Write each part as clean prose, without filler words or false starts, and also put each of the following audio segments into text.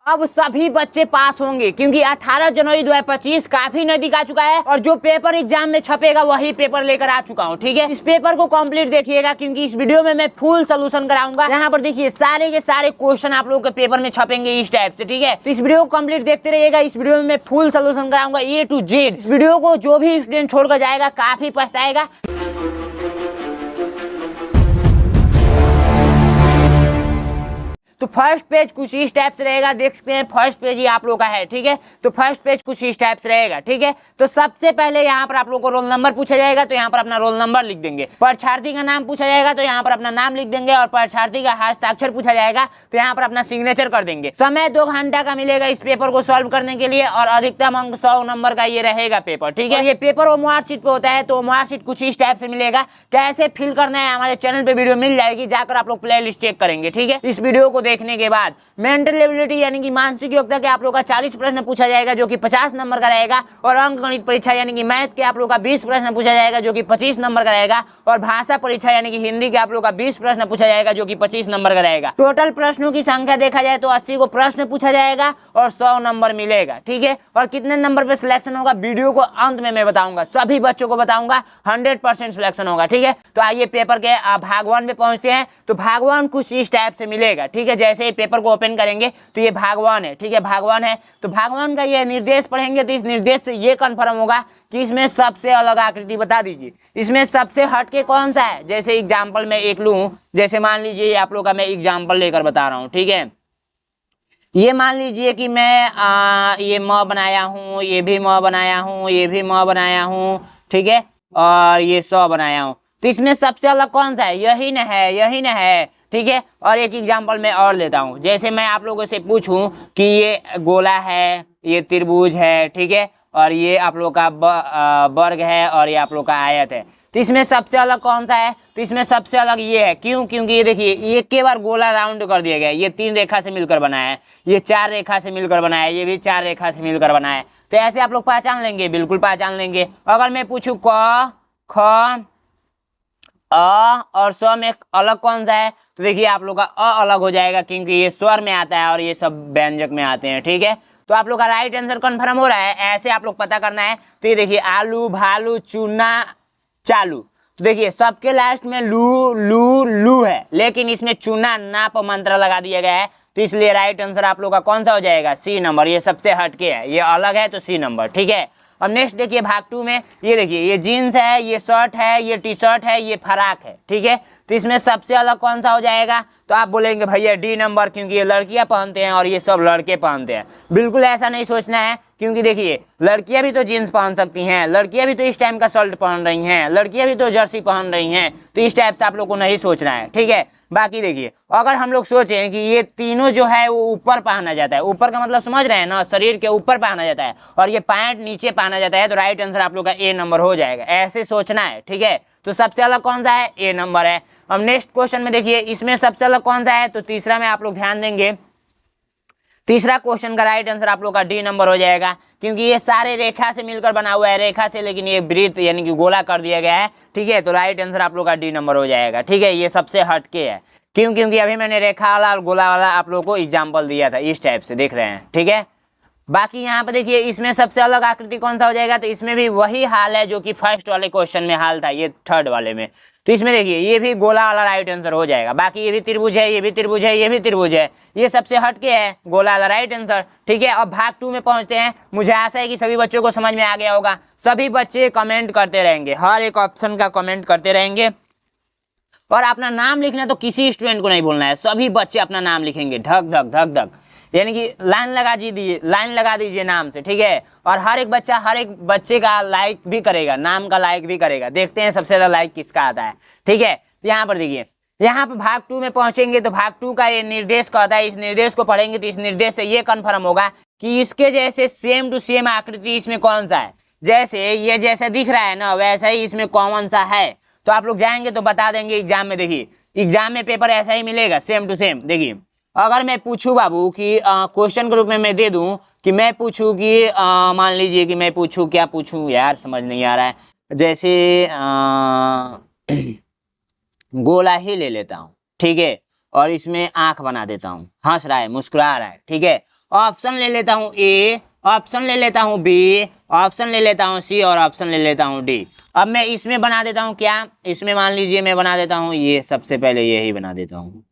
अब सभी बच्चे पास होंगे क्योंकि 18 जनवरी 2025 काफी नजदीक आ चुका है और जो पेपर एग्जाम में छपेगा वही पेपर लेकर आ चुका हूँ। ठीक है, इस पेपर को कंप्लीट देखिएगा क्योंकि इस वीडियो में मैं फुल सोल्यूशन कराऊंगा। यहाँ पर देखिए सारे के सारे क्वेश्चन आप लोगों के पेपर में छपेंगे इस टाइप से। ठीक है, तो इस वीडियो को कंप्लीट देखते रहिएगा। इस वीडियो में मैं फुल सोल्यूशन कराऊंगा A to Z। इस वीडियो को जो भी स्टूडेंट छोड़कर जाएगा काफी पछताएगा। तो फर्स्ट पेज कुछ इस टाइप से रहेगा, देख सकते हैं फर्स्ट पेज ही आप लोग का है। ठीक है, तो फर्स्ट पेज कुछ इस टाइप से रहेगा। ठीक है, तो सबसे पहले यहाँ पर आप लोग को रोल नंबर पूछा जाएगा, तो यहाँ पर अपना रोल नंबर लिख देंगे। परीक्षार्थी का नाम पूछा जाएगा तो यहाँ पर अपना नाम लिख देंगे और परीक्षार्थी का हस्ताक्षर पूछा जाएगा तो यहाँ पर अपना सिग्नेचर कर देंगे। समय 2 घंटा का मिलेगा इस पेपर को सॉल्व करने के लिए और अधिकतम अंक 100 नंबर का ये रहेगा पेपर। ठीक है, ये पेपर ओएमआर शीट पे होता है तो ओएमआर शीट कुछ इस टाइप से मिलेगा। कैसे फिल करना है हमारे चैनल पे वीडियो मिल जाएगी, जाकर आप लोग प्ले लिस्ट चेक करेंगे। ठीक है, इस वीडियो को देखने के बाद मेंटल एबिलिटी यानी कि मानसिक योग्यता के आप लोग का 40 प्रश्न पूछा जाएगा जो कि 50 नंबर का रहेगा और अंक गणित परीक्षा यानी कि मैथ के आप लोग का 20 प्रश्न पूछा जाएगा जो कि 25 नंबर का रहेगा और भाषा परीक्षा यानी कि हिंदी के आप लोग का 20 प्रश्न पूछा जाएगा जो कि 25 नंबर का रहेगा। टोटल प्रश्नों की संख्या देखा जाए तो 80 को प्रश्न पूछा जाएगा और 100 नंबर मिलेगा। ठीक है, और कितने नंबर पे सिलेक्शन होगा वीडियो को अंत में मैं बताऊंगा, सभी बच्चों को बताऊंगा। 100% सिलेक्शन होगा। ठीक है, तो आइए पेपर के भाग 1 में पहुंचते हैं। तो भाग 1 कुछ इस टाइप से मिलेगा। ठीक है, जैसे ही पेपर को ओपन करेंगे तो ये भाग 1 है। ठीक है, भाग 1 है तो भाग 1 का ये निर्देश पढ़ेंगे तो इस निर्देश से ये कंफर्म होगा कि इसमें सबसे अलग आकृति बता दीजिए, इसमें सबसे हटके कौन सा है। जैसे एग्जाम्पल मैं एक लूं, जैसे मान लीजिए आप लोग का मैं एग्जाम्पल लेकर बता रहा हूँ। ठीक है, ये मान लीजिए कि मैं ये म बनाया हूँ, ये भी म बनाया हूँ, ये भी म बनाया हूँ। ठीक है, और ये 100 बनाया हूँ, तो इसमें सबसे अलग कौन सा है, यही न है, यही न है। ठीक है, और एक एग्जाम्पल मैं और लेता हूँ। जैसे मैं आप लोगों से पूछूं कि ये गोला है, ये त्रिभुज है। ठीक है, और ये आप लोग का वर्ग है और ये आप लोग का आयत है, तो इसमें सबसे अलग कौन सा है। तो इसमें सबसे अलग ये है। क्यों? क्योंकि ये देखिए ये के बार गोला राउंड कर दिया गया है, ये 3 रेखा से मिलकर बनाया है, ये 4 रेखा से मिलकर बनाया है, ये भी 4 रेखा से मिलकर बनाया है। तो ऐसे आप लोग पहचान लेंगे, बिल्कुल पहचान लेंगे। अगर मैं पूछूं क ख और स में अलग कौन सा है, तो देखिए आप लोग का अलग हो जाएगा क्योंकि ये स्वर में आता है और ये सब व्यंजक में आते हैं। ठीक है, तो आप लोग का राइट आंसर कंफर्म हो रहा है। ऐसे आप लोग पता करना है। तो ये देखिए आलू भालू चूना चालू, तो देखिए सबके लास्ट में लू लू लू है, लेकिन इसमें चूना नाप मंत्र लगा दिया गया है, तो इसलिए राइट आंसर आप लोग का कौन सा हो जाएगा, C नंबर। ये सबसे हटके है, ये अलग है तो C नंबर। ठीक है, अब नेक्स्ट देखिए भाग 2 में, ये देखिए ये जीन्स है, ये शर्ट है, ये टी शर्ट है, ये फराक है। ठीक है, तो इसमें सबसे अलग कौन सा हो जाएगा, तो आप बोलेंगे भैया D नंबर क्योंकि ये लड़कियां पहनते हैं और ये सब लड़के पहनते हैं। बिल्कुल ऐसा नहीं सोचना है क्योंकि देखिए लड़कियां भी तो जीन्स पहन सकती हैं, लड़कियां भी तो इस टाइम का शर्ट पहन रही हैं, लड़कियां भी तो जर्सी पहन रही हैं, तो इस टाइप से आप लोग को नहीं सोचना है। ठीक है, बाकी देखिए अगर हम लोग सोचें कि ये तीनों जो है वो ऊपर पहना जाता है, ऊपर का मतलब समझ रहे हैं ना, शरीर के ऊपर पहना जाता है और ये पैंट नीचे पहना जाता है, तो राइट आंसर आप लोग का A नंबर हो जाएगा। ऐसे सोचना है। ठीक है, तो सबसे अलग कौन सा है, A नंबर है। अब नेक्स्ट क्वेश्चन में देखिए इसमें सबसे अलग कौन सा है, तो तीसरा में आप लोग ध्यान देंगे। तीसरा क्वेश्चन का राइट आंसर आप लोग का D नंबर हो जाएगा क्योंकि ये सारे रेखा से मिलकर बना हुआ है, रेखा से, लेकिन ये वृत्त यानी कि गोला कर दिया गया है। ठीक है, तो राइट आंसर आप लोग का D नंबर हो जाएगा। ठीक है, ये सबसे हटके है। क्यों? क्योंकि अभी मैंने रेखा वाला और गोला वाला आप लोग को एग्जाम्पल दिया था, इस टाइप से देख रहे हैं। ठीक है, बाकी यहाँ पे देखिए इसमें सबसे अलग आकृति कौन सा हो जाएगा, तो इसमें भी वही हाल है जो कि फर्स्ट वाले क्वेश्चन में हाल था, ये थर्ड वाले में। तो इसमें देखिए ये भी गोला वाला राइट आंसर हो जाएगा। बाकी ये भी त्रिभुज है, ये भी त्रिभुज है, ये भी त्रिभुज है, ये सबसे हटके है, गोला वाला राइट आंसर। ठीक है, अब भाग 2 में पहुंचते हैं। मुझे आशा है कि सभी बच्चों को समझ में आ गया होगा। सभी बच्चे कमेंट करते रहेंगे, हर एक ऑप्शन का कमेंट करते रहेंगे और अपना नाम लिखना तो किसी स्टूडेंट को नहीं भूलना है, सभी बच्चे अपना नाम लिखेंगे धक धक धक धक, यानी कि लाइन लगा दीजिए नाम से। ठीक है, और हर एक बच्चे का लाइक भी करेगा, नाम का लाइक भी करेगा। देखते हैं सबसे ज्यादा लाइक किसका आता है। ठीक है, तो यहाँ पर देखिए, यहाँ पर भाग 2 में पहुंचेंगे तो भाग 2 का ये निर्देश कहता है, इस निर्देश को पढ़ेंगे तो इस निर्देश से ये कंफर्म होगा कि इसके जैसे सेम टू सेम आकृति इसमें कौन सा है। जैसे ये जैसा दिख रहा है ना, वैसा ही इसमें कॉमन सा है, तो आप लोग जाएंगे तो बता देंगे एग्जाम में। देखिए एग्जाम में पेपर ऐसा ही मिलेगा, सेम टू सेम। देखिए अगर मैं पूछूं बाबू कि क्वेश्चन के रूप में मैं दे दूं कि मैं पूछूं कि मान लीजिए कि मैं पूछूं, क्या पूछूं यार समझ नहीं आ रहा है, जैसे गोला ही ले लेता हूं। ठीक है, और इसमें आंख बना देता हूं, हंस रहा है, मुस्कुरा रहा है। ठीक है, ऑप्शन ले लेता हूँ ए, ऑप्शन ले लेता हूँ बी, ऑप्शन ले लेता हूँ सी और ऑप्शन ले लेता हूँ डी। अब मैं इसमें बना देता हूँ क्या, इसमें मान लीजिए मैं बना देता हूँ ये, सबसे पहले यही बना देता हूँ।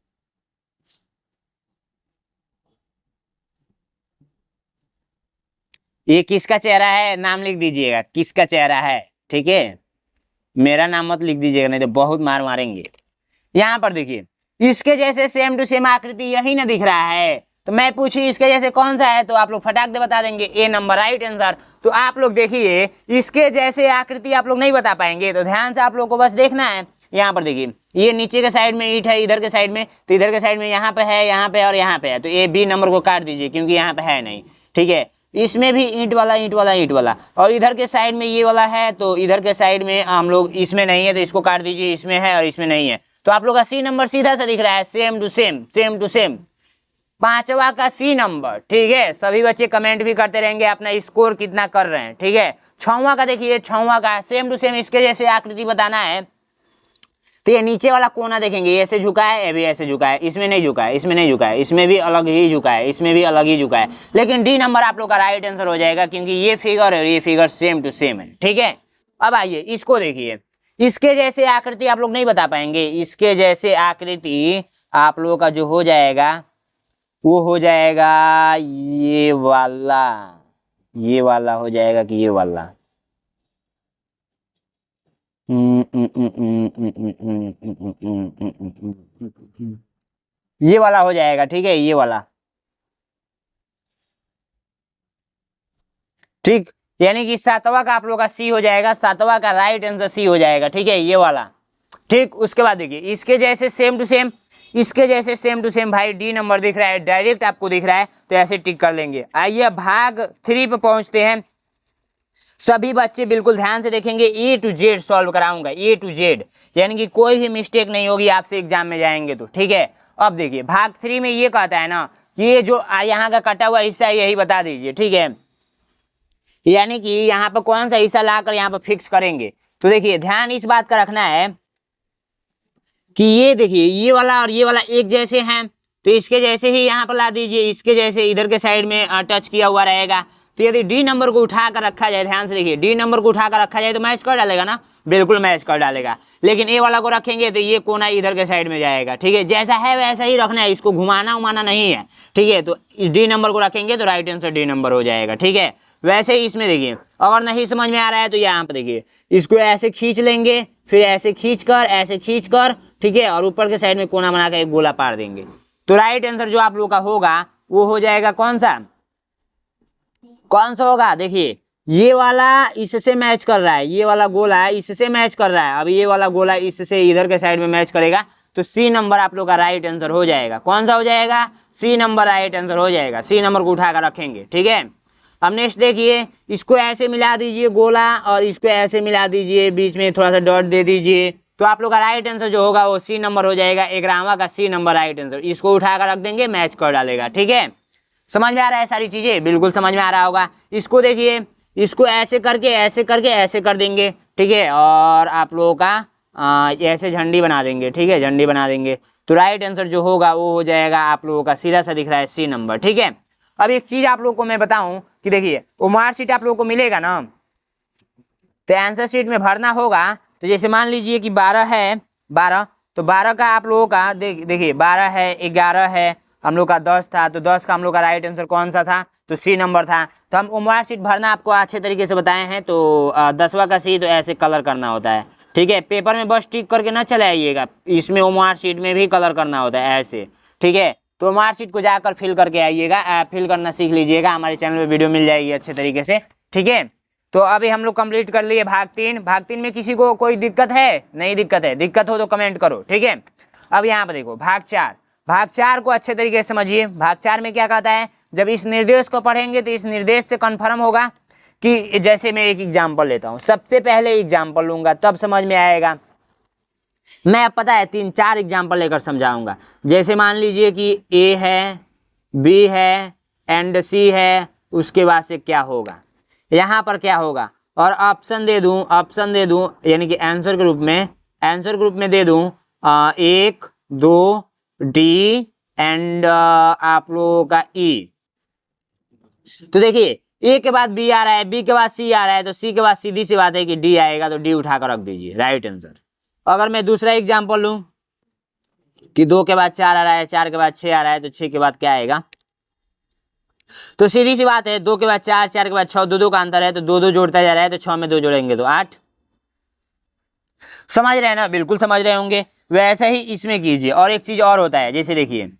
ये किसका चेहरा है, नाम लिख दीजिएगा किसका चेहरा है, ठीक है। मेरा नाम मत लिख दीजिएगा नहीं तो बहुत मार मारेंगे। यहाँ पर देखिए इसके जैसे सेम टू सेम आकृति यही ना दिख रहा है, तो मैं पूछी इसके जैसे कौन सा है, तो आप लोग फटाक दे बता देंगे ए नंबर राइट आंसर। तो आप लोग देखिए इसके जैसे आकृति आप लोग नहीं बता पाएंगे, तो ध्यान से आप लोग को बस देखना है। यहाँ पर देखिए ये नीचे के साइड में ईंट है, इधर के साइड में, तो इधर के साइड में यहाँ पे है, यहाँ पे और यहाँ पे है, तो ए बी नंबर को काट दीजिए क्योंकि यहाँ पे है नहीं, ठीक है। इसमें भी ईंट वाला ईंट वाला ईंट वाला, और इधर के साइड में ये वाला है, तो इधर के साइड में हम लोग इसमें नहीं है तो इसको काट दीजिए, इसमें है और इसमें नहीं है, तो आप लोग का सी नंबर सीधा सा दिख रहा है, same to same, same to same, पांचवा का सी नंबर, ठीक है। सभी बच्चे कमेंट भी करते रहेंगे अपना स्कोर कितना कर रहे हैं, ठीक है। छठवां का देखिए, छठवां का सेम टू सेम इसके जैसे आकृति बताना है, तो ये नीचे वाला कोना देखेंगे ऐसे झुका है, ये भी ऐसे झुका है, इसमें नहीं झुका है, इसमें नहीं झुका है, इसमें भी अलग ही झुका है, इसमें भी अलग ही झुका है, लेकिन डी नंबर आप लोग का राइट आंसर हो जाएगा क्योंकि ये फिगर और ये फिगर सेम टू सेम है, ठीक है। अब आइए इसको देखिए, इसके जैसे आकृति आप लोग नहीं बता पाएंगे, इसके जैसे आकृति आप लोगों का जो हो जाएगा वो हो जाएगा ये वाला हो जाएगा कि ये वाला, ये वाला हो जाएगा, ठीक है, ये वाला, ठीक। यानी कि सातवां का आप लोग का सी हो जाएगा, सातवां का राइट आंसर सी हो जाएगा, ठीक है, ये वाला, ठीक। उसके बाद देखिए इसके जैसे सेम टू सेम, इसके जैसे सेम टू सेम भाई डी नंबर दिख रहा है, डायरेक्ट आपको दिख रहा है, तो ऐसे टिक कर लेंगे। आइए भाग 3 पे पहुंचते हैं। सभी बच्चे बिल्कुल ध्यान से देखेंगे, ए टू जेड सॉल्व कराऊंगा, ए टू जेड, यानी कि कोई भी मिस्टेक नहीं होगी आपसे एग्जाम में जाएंगे तो, ठीक है। अब देखिए भाग 3 में ये कहता है ना कि ये जो यहाँ का कटा हुआ हिस्सा यही बता दीजिए, ठीक है, यानी कि यहाँ पर कौन सा हिस्सा लाकर यहाँ पर फिक्स करेंगे। तो देखिए ध्यान इस बात का रखना है कि ये देखिए ये वाला और ये वाला एक जैसे हैं, तो इसके जैसे ही यहाँ पर ला दीजिए, इसके जैसे इधर के साइड में टच किया हुआ रहेगा। तो यदि डी नंबर को उठा कर रखा जाए, ध्यान से देखिए, डी नंबर को उठा कर रखा जाए तो मैच कर डालेगा ना, बिल्कुल मैच कर डालेगा। लेकिन ए वाला को रखेंगे तो ये कोना इधर के साइड में जाएगा, ठीक है, जैसा है वैसा ही रखना है, इसको घुमाना उमाना नहीं है, ठीक है। तो डी नंबर को रखेंगे तो राइट आंसर डी नंबर हो जाएगा, ठीक है। वैसे ही इसमें देखिए अगर नहीं समझ में आ रहा है तो यहाँ पर देखिए इसको ऐसे खींच लेंगे, फिर ऐसे खींच कर, ठीक है, और ऊपर के साइड में कोना बना कर एक गोला पार देंगे, तो राइट आंसर जो आप लोग का होगा वो हो जाएगा कौन सा होगा। देखिए ये वाला इससे मैच कर रहा है, ये वाला गोला इससे मैच कर रहा है, अब ये वाला गोला इससे इधर के साइड में मैच करेगा, तो सी नंबर आप लोग का राइट आंसर हो जाएगा। कौन सा हो जाएगा, सी नंबर राइट आंसर हो जाएगा, सी नंबर को उठाकर रखेंगे, ठीक है। अब नेक्स्ट देखिए, इसको ऐसे मिला दीजिए गोला और इसको ऐसे मिला दीजिए, बीच में थोड़ा सा डॉट दे दीजिए, तो आप लोग का राइट आंसर जो होगा वो सी नंबर हो जाएगा, 11वां का सी नंबर राइट आंसर। इसको उठाकर रख देंगे, मैच कर डालेगा, ठीक है। समझ में आ रहा है सारी चीजें, बिल्कुल समझ में आ रहा होगा। इसको देखिए, इसको ऐसे करके ऐसे कर देंगे, ठीक है, और आप लोगों का ऐसे झंडी बना देंगे, ठीक है, झंडी बना देंगे, तो राइट आंसर जो होगा वो हो जाएगा आप लोगों का सीधा सा दिख रहा है सी नंबर, ठीक है। अब एक चीज आप लोगों को मैं बताऊं कि देखिए वो मार्कशीट आप लोगों को मिलेगा ना, तो आंसर शीट में भरना होगा। तो जैसे मान लीजिए कि 12 है, 12, तो 12 का आप लोगों का देखिए 12 है, 11 है, हम लोग का 10 था, तो 10 का हम लोग का राइट आंसर कौन सा था, तो सी नंबर था। तो हम मार्कशीट भरना आपको अच्छे तरीके से बताए हैं, तो 10वां का सी तो ऐसे कलर करना होता है, ठीक है। पेपर में बस टिक करके ना चले आइएगा, इसमें मार्कशीट में भी कलर करना होता है ऐसे, ठीक है। तो मार्कशीट को जाकर फिल करके आइएगा, फिल करना सीख लीजिएगा, हमारे चैनल पे वीडियो मिल जाएगी अच्छे तरीके से, ठीक है। तो अभी हम लोग कंप्लीट कर लिए भाग 3। भाग 3 में किसी को कोई दिक्कत है, नहीं दिक्कत है, दिक्कत हो तो कमेंट करो, ठीक है। अब यहाँ पर देखो भाग 4, भाग 4 को अच्छे तरीके से समझिए। भाग 4 में क्या कहता है, जब इस निर्देश को पढ़ेंगे तो इस निर्देश से कन्फर्म होगा कि, जैसे मैं एक एग्जाम्पल लेता हूँ, सबसे पहले एग्जाम्पल लूंगा तब समझ में आएगा। मैं अब पता है 3-4 एग्जाम्पल लेकर समझाऊंगा। जैसे मान लीजिए कि ए है, बी है एंड सी है, उसके बाद से क्या होगा, यहाँ पर क्या होगा, और ऑप्शन दे दूं, यानी कि आंसर के रूप में दे दूं 1 2 डी एंड आप लोगों का ई, तो देखिए ए के बाद बी आ रहा है, बी के बाद सी आ रहा है, तो सी के बाद सीधी सी बात है कि डी आएगा, तो डी उठाकर रख दीजिए, राइट आंसर। अगर मैं दूसरा एग्जांपल लूं कि 2 के बाद 4 आ रहा है, 4 के बाद 6 आ रहा है, तो 6 के बाद क्या आएगा, तो सीधी सी बात है 2 के बाद 4, 4 के बाद 6, 2 2 का अंतर है, तो 2 2 जोड़ता जा रहा है, तो 6 में 2 जोड़ेंगे तो 8। समझ रहे हैं ना, बिल्कुल समझ रहे होंगे। वैसे ही इसमें कीजिए। और एक चीज और होता है, जैसे देखिए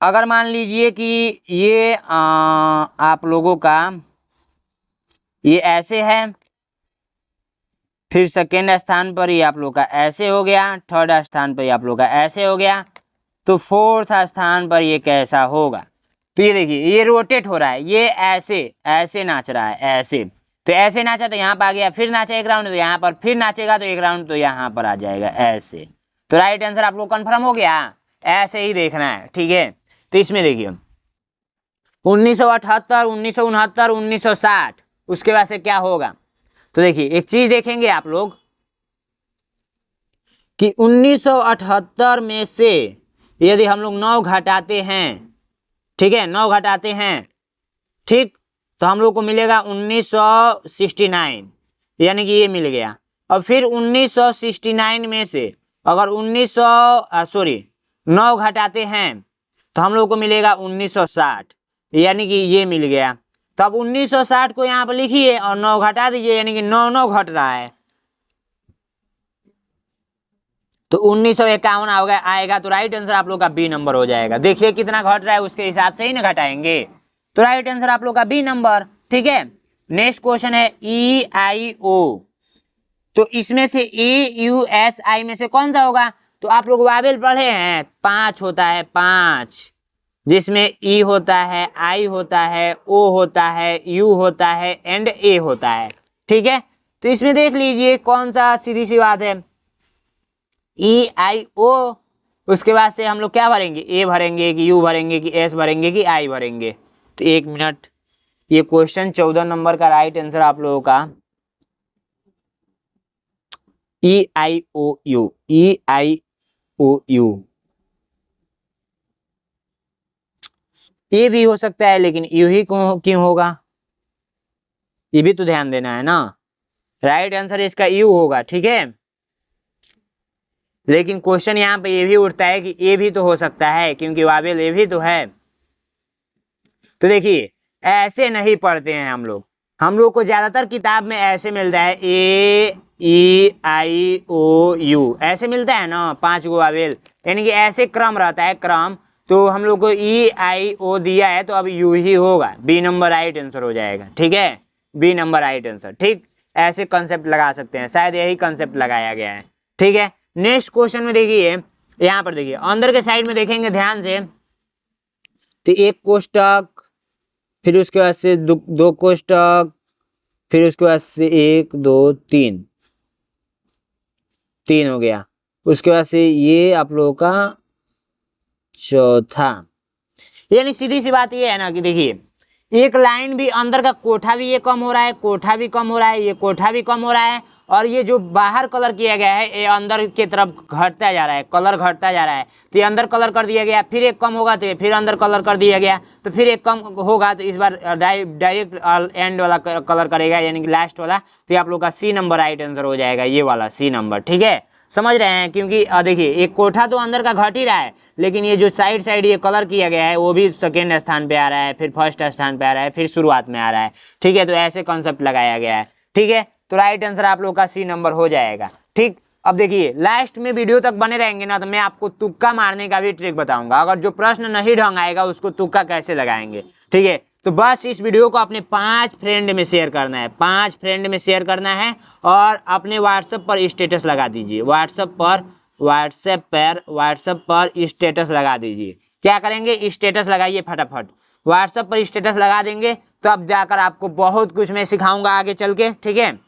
अगर मान लीजिए कि ये आप लोगों का ये ऐसे है, फिर सेकेंड स्थान पर ही आप लोग का ऐसे हो गया, थर्ड स्थान पर ही आप लोग का ऐसे हो गया, तो फोर्थ स्थान पर ये कैसा होगा, तो ये देखिए ये रोटेट हो रहा है, ये ऐसे ऐसे नाच रहा है, ऐसे, तो ऐसे नाचा तो यहाँ पर आ गया, फिर नाचा एक राउंड तो यहाँ पर, फिर नाचेगा तो एक राउंड तो यहाँ पर आ जाएगा ऐसे। तो राइट आंसर आप लोग कन्फर्म हो गया, ऐसे ही देखना है, ठीक है। तो इसमें देखिए 1978, 1969, 1960, उसके बाद से क्या होगा, तो देखिए एक चीज देखेंगे आप लोग कि 1978 में से यदि हम लोग 9 घटाते हैं, ठीक है, 9 घटाते हैं, ठीक, तो हम लोग को मिलेगा 1969, यानी कि ये मिल गया। और फिर 1969 में से अगर 9 घटाते हैं तो हम लोग को मिलेगा 1960, यानी कि ये मिल गया। तो अब 1960 को यहाँ पर लिखिए और 9 घटा दीजिए, यानी कि 9 9 घट रहा है, तो 1951 आएगा। तो राइट आंसर आप लोग का बी नंबर हो जाएगा। देखिए कितना घट रहा है, उसके हिसाब से ही ना घटाएंगे। तो राइट आंसर आप लोग का बी नंबर, ठीक है। नेक्स्ट क्वेश्चन है EIO, तो इसमें से AUSI में से कौन सा होगा, तो आप लोग वावेल पढ़े हैं, 5 होता है, 5, जिसमें E होता है, I होता है, O होता है, U होता है एंड A होता है, ठीक है। तो इसमें देख लीजिए कौन सा, सीधी सी बात है EIO, उसके बाद से हम लोग क्या भरेंगे, A भरेंगे कि U भरेंगे कि S भरेंगे कि I भरेंगे। तो 1 मिनट, ये क्वेश्चन 14 नंबर का राइट आंसर आप लोगों का EIOU, EIOU, ये भी हो सकता है, लेकिन यू ही क्यों होगा, ये भी तो ध्यान देना है ना। राइट आंसर इसका यू होगा, ठीक है। लेकिन क्वेश्चन यहाँ पे ये भी उठता है कि ये भी तो हो सकता है, क्योंकि वावेल ये भी तो है। तो देखिए ऐसे नहीं पढ़ते हैं हम लोग को ज्यादातर किताब में ऐसे मिलता है AEIOU, ऐसे मिलता है ना, 5 गो वावेल, यानी कि ऐसे क्रम रहता है, क्रम। तो हम लोग को EIO दिया है, तो अब यू ही होगा, बी नंबर राइट आंसर हो जाएगा, ठीक है, बी नंबर राइट आंसर, ठीक। ऐसे कंसेप्ट लगा सकते हैं, शायद यही कंसेप्ट लगाया गया है, ठीक है। नेक्स्ट क्वेश्चन में देखिए, यहाँ पर देखिए अंदर के साइड में देखेंगे ध्यान से, तो 1 कोष्टक, फिर उसके बाद से 2 कोष्टक, फिर उसके बाद से 1 2 3 हो गया, उसके बाद से ये आप लोगों का चौथा। यानी सीधी सी बात ये है ना कि देखिए एक लाइन भी अंदर का कोठा भी ये कम हो रहा है, कोठा भी कम हो रहा है, ये कोठा भी कम हो रहा है, और ये जो बाहर कलर किया गया है ये अंदर की तरफ घटता जा रहा है, कलर घटता जा रहा है। तो ये अंदर कलर कर दिया गया, फिर एक कम होगा तो ये फिर अंदर कलर कर दिया गया, तो फिर एक कम होगा, तो इस बार डायरेक्ट एंड वाला कलर करेगा, यानी कि लास्ट वाला। तो आप लोग का सी नंबर राइट आंसर हो जाएगा, ये वाला सी नंबर, ठीक है। समझ रहे हैं, क्योंकि देखिए एक कोठा तो अंदर का घट ही रहा है, लेकिन ये जो साइड साइड ये कलर किया गया है वो भी सेकेंड स्थान पे आ रहा है, फिर फर्स्ट स्थान पे आ रहा है, फिर शुरुआत में आ रहा है, ठीक है। तो ऐसे कॉन्सेप्ट लगाया गया है, ठीक है। तो राइट आंसर आप लोग का सी नंबर हो जाएगा, ठीक। अब देखिए लास्ट में वीडियो तक बने रहेंगे ना, तो मैं आपको तुक्का मारने का भी ट्रिक बताऊंगा। अगर जो प्रश्न नहीं ढंग आएगा उसको तुक्का कैसे लगाएंगे, ठीक है। तो बस इस वीडियो को अपने 5 फ्रेंड में शेयर करना है, 5 फ्रेंड में शेयर करना है, और अपने व्हाट्सएप पर स्टेटस लगा दीजिए, व्हाट्सएप पर स्टेटस लगा दीजिए। क्या करेंगे, स्टेटस लगाइए फटाफट, व्हाट्सएप पर स्टेटस लगा देंगे, तब जाकर आपको बहुत कुछ मैं सिखाऊंगा आगे चल के, ठीक है।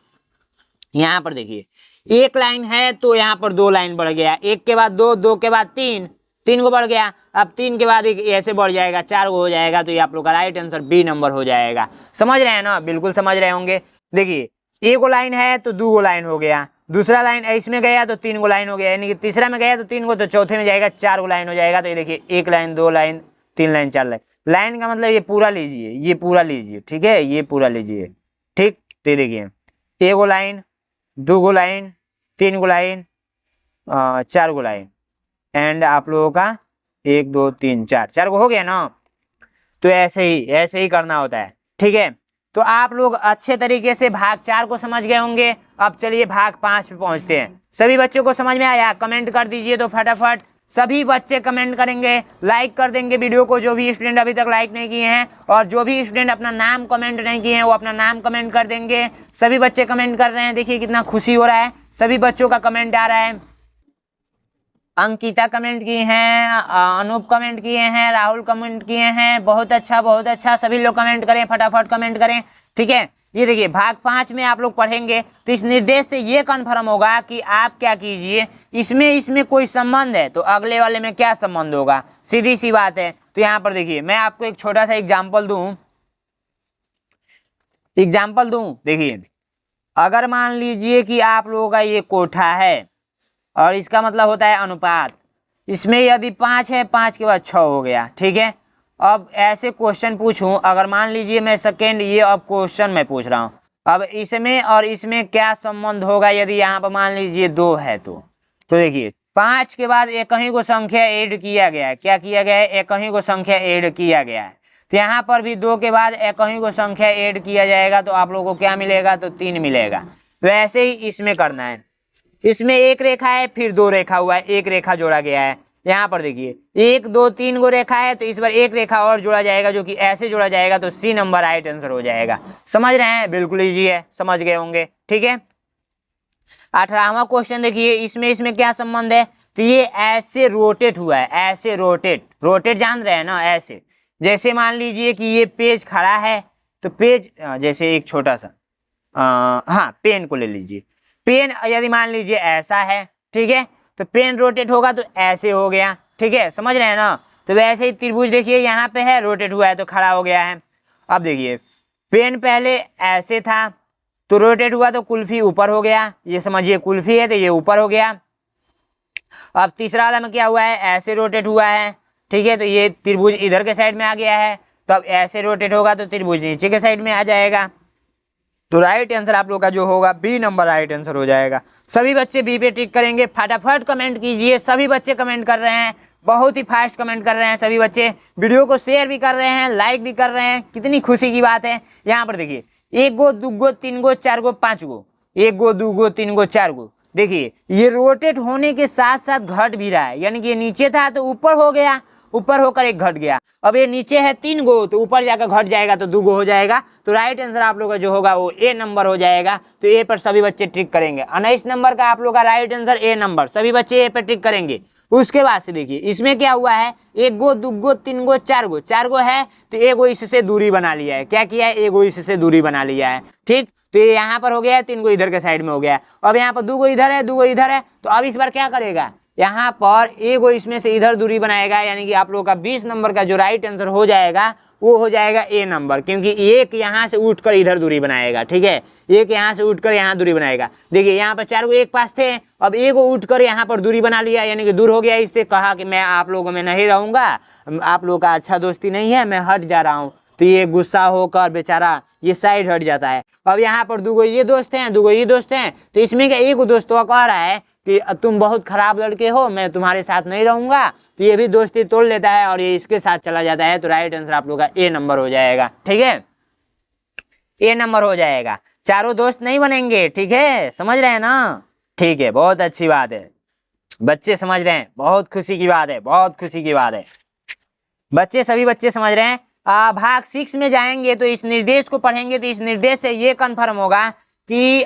यहाँ पर देखिए 1 लाइन है तो यहाँ पर 2 लाइन बढ़ गया, 1 के बाद 2, 2 के बाद 3, 3 को बढ़ गया, अब 3 के बाद 1 ऐसे बढ़ जाएगा, 4 को हो जाएगा। तो ये आप लोग का राइट आंसर बी नंबर हो जाएगा। समझ रहे हैं ना, बिल्कुल समझ रहे होंगे। देखिए 1 लाइन है तो 2 लाइन हो गया, दूसरा लाइन इसमें गया तो 3 लाइन हो गया, यानी कि तीसरा में गया तो 3 को, तो चौथे में जाएगा 4 लाइन हो जाएगा। तो ये देखिए 1 line, 2 line, 3 line, 4 line, line का मतलब ये पूरा लीजिए, ये पूरा लीजिए, ठीक है, ये पूरा लीजिए, ठीक। तो देखिए 1 go line, 2 go line, 3 go line, 4 go line, and आप लोगों का 1 2 3 4 गो हो गया ना। तो ऐसे ही करना होता है, ठीक है। तो आप लोग अच्छे तरीके से भाग 4 को समझ गए होंगे। अब चलिए भाग 5 पे पहुंचते हैं। सभी बच्चों को समझ में आया? कमेंट कर दीजिए तो फटाफट सभी बच्चे कमेंट करेंगे, लाइक कर देंगे वीडियो को, जो भी स्टूडेंट अभी तक लाइक नहीं किए हैं, और जो भी स्टूडेंट अपना नाम कमेंट नहीं किए हैं वो अपना नाम कमेंट कर देंगे। सभी बच्चे कमेंट कर रहे हैं, देखिए कितना खुशी हो रहा है, सभी बच्चों का कमेंट आ रहा है। अंकिता कमेंट किए हैं, अनूप कमेंट किए हैं, राहुल कमेंट किए हैं, बहुत अच्छा बहुत अच्छा, सभी लोग कमेंट करें, फटाफट कमेंट करें, ठीक है। ये देखिए भाग 5 में आप लोग पढ़ेंगे तो इस निर्देश से ये कन्फर्म होगा कि आप क्या कीजिए, इसमें कोई संबंध है तो अगले वाले में क्या संबंध होगा, सीधी सी बात है। तो यहाँ पर देखिए मैं आपको एक छोटा सा एग्जाम्पल दूं, देखिए अगर मान लीजिए कि आप लोगों का ये कोठा है और इसका मतलब होता है अनुपात, इसमें यदि 5 है, 5 के बाद 6 हो गया, ठीक है। अब ऐसे क्वेश्चन पूछूं, अगर मान लीजिए मैं सेकेंड, ये अब क्वेश्चन मैं पूछ रहा हूं, अब इसमें और इसमें क्या संबंध होगा यदि यहाँ पर मान लीजिए 2 है तो देखिए 5 के बाद एक ही को संख्या ऐड किया गया है, क्या किया गया है, एक ही को संख्या ऐड किया गया है। तो यहाँ पर भी 2 के बाद एक ही को संख्या ऐड किया जाएगा तो आप लोगों को क्या मिलेगा, तो 3 मिलेगा। वैसे ही इसमें करना है, इसमें एक रेखा है, फिर 2 रेखा हुआ है, एक रेखा जोड़ा गया है। यहाँ पर देखिए 1 2 3 गो रेखा है, तो इस बार एक रेखा और जोड़ा जाएगा, जो कि ऐसे जोड़ा जाएगा, तो सी नंबर राइट आंसर हो जाएगा। समझ रहे हैं? बिल्कुल इजी है, समझ गए होंगे, ठीक है। 18वां क्वेश्चन देखिए, इसमें क्या संबंध है, तो ये ऐसे रोटेट हुआ है, ऐसे रोटेट जान रहे हैं ना, ऐसे जैसे मान लीजिए कि ये पेज खड़ा है, तो पेज जैसे एक छोटा सा हाँ पेन को ले लीजिए, पेन यदि मान लीजिए ऐसा है, ठीक है, तो पेन रोटेट होगा तो ऐसे हो गया, ठीक है, समझ रहे हैं ना। तो वैसे ही त्रिभुज देखिए यहाँ पे है, रोटेट हुआ है तो खड़ा हो गया है। अब देखिए पेन पहले ऐसे था तो रोटेट हुआ तो कुल्फी ऊपर हो गया, ये समझिए कुल्फी है तो ये ऊपर हो गया। अब तीसरा वाला में क्या हुआ है, ऐसे रोटेट हुआ है, ठीक है, तो ये त्रिभुज इधर के साइड में आ गया है, तो अब ऐसे रोटेट होगा तो त्रिभुज नीचे के साइड में आ जाएगा। तो राइट आंसर आप लोग का जो होगा बी नंबर राइट आंसर हो जाएगा। सभी बच्चे बी पे टिक करेंगे, फटाफट कमेंट कीजिए, सभी बच्चे कमेंट कर रहे हैं, बहुत ही फास्ट कमेंट कर रहे हैं सभी बच्चे, वीडियो को शेयर भी कर रहे हैं, लाइक भी कर रहे हैं, कितनी खुशी की बात है। यहाँ पर देखिए 1 गो 2 गो 3 गो 4 गो 5 गो, 1 गो 2 गो 3 गो 4 गो, देखिए ये रोटेट होने के साथ साथ घट भी रहा है, यानी कि ये नीचे था तो ऊपर हो गया, ऊपर होकर एक घट गया। अब ये नीचे है 3 गो तो ऊपर जाकर घट जाएगा तो 2 गो हो जाएगा। तो राइट आंसर आप लोग का जो होगा वो ए नंबर हो जाएगा। तो ए पर सभी बच्चे टिक करेंगे। 19 नंबर का आप लोग का राइट आंसर ए नंबर, सभी बच्चे ए पर टिक करेंगे। उसके बाद से देखिए इसमें क्या हुआ है, 1 गो 2 गो 3 गो 4 गो, 4 गो है तो एगो इससे दूरी बना लिया है, क्या किया है, एगो इससे दूरी बना लिया है, ठीक। तो ये यहाँ पर हो गया, 3 गो इधर के साइड में हो गया। अब यहाँ पर 2 गो इधर है, 2 गो इधर है, तो अब इस बार क्या करेगा, यहाँ पर एगो इसमें से इधर दूरी बनाएगा, यानी कि आप लोगों का 20 नंबर का जो राइट आंसर हो जाएगा वो हो जाएगा ए नंबर, क्योंकि एक यहाँ से उठकर इधर दूरी बनाएगा, ठीक है, एक यहाँ से उठकर यहाँ दूरी बनाएगा। देखिए यहाँ पर 4 गो एक पास थे, अब एगो उठकर यहाँ पर दूरी बना लिया, यानी कि दूर हो गया, इससे कहा कि मैं आप लोगों में नहीं रहूंगा, आप लोगों का अच्छा दोस्ती नहीं है, मैं हट जा रहा हूँ। तो ये गुस्सा होकर बेचारा ये साइड हट जाता है। अब यहाँ पर 2 गो ये दोस्त हैं, 2 गो ये दोस्त हैं, तो इसमें क्या एक दोस्त तो कह रहा है कि तुम बहुत खराब लड़के हो, मैं तुम्हारे साथ नहीं रहूंगा, तो ये भी दोस्ती तोड़ लेता है और ये इसके साथ चला जाता है। तो राइट आंसर आप लोग का ए नंबर हो जाएगा, ठीक है, ए नंबर हो जाएगा। चारों दोस्त नहीं बनेंगे, ठीक है, समझ रहे हैं ना, ठीक है, बहुत अच्छी बात है, बच्चे समझ रहे हैं, बहुत खुशी की बात है, बहुत खुशी की बात है, बच्चे सभी बच्चे समझ रहे हैं। भाग 6 में जाएंगे तो इस निर्देश को पढ़ेंगे, तो इस निर्देश से ये कन्फर्म होगा कि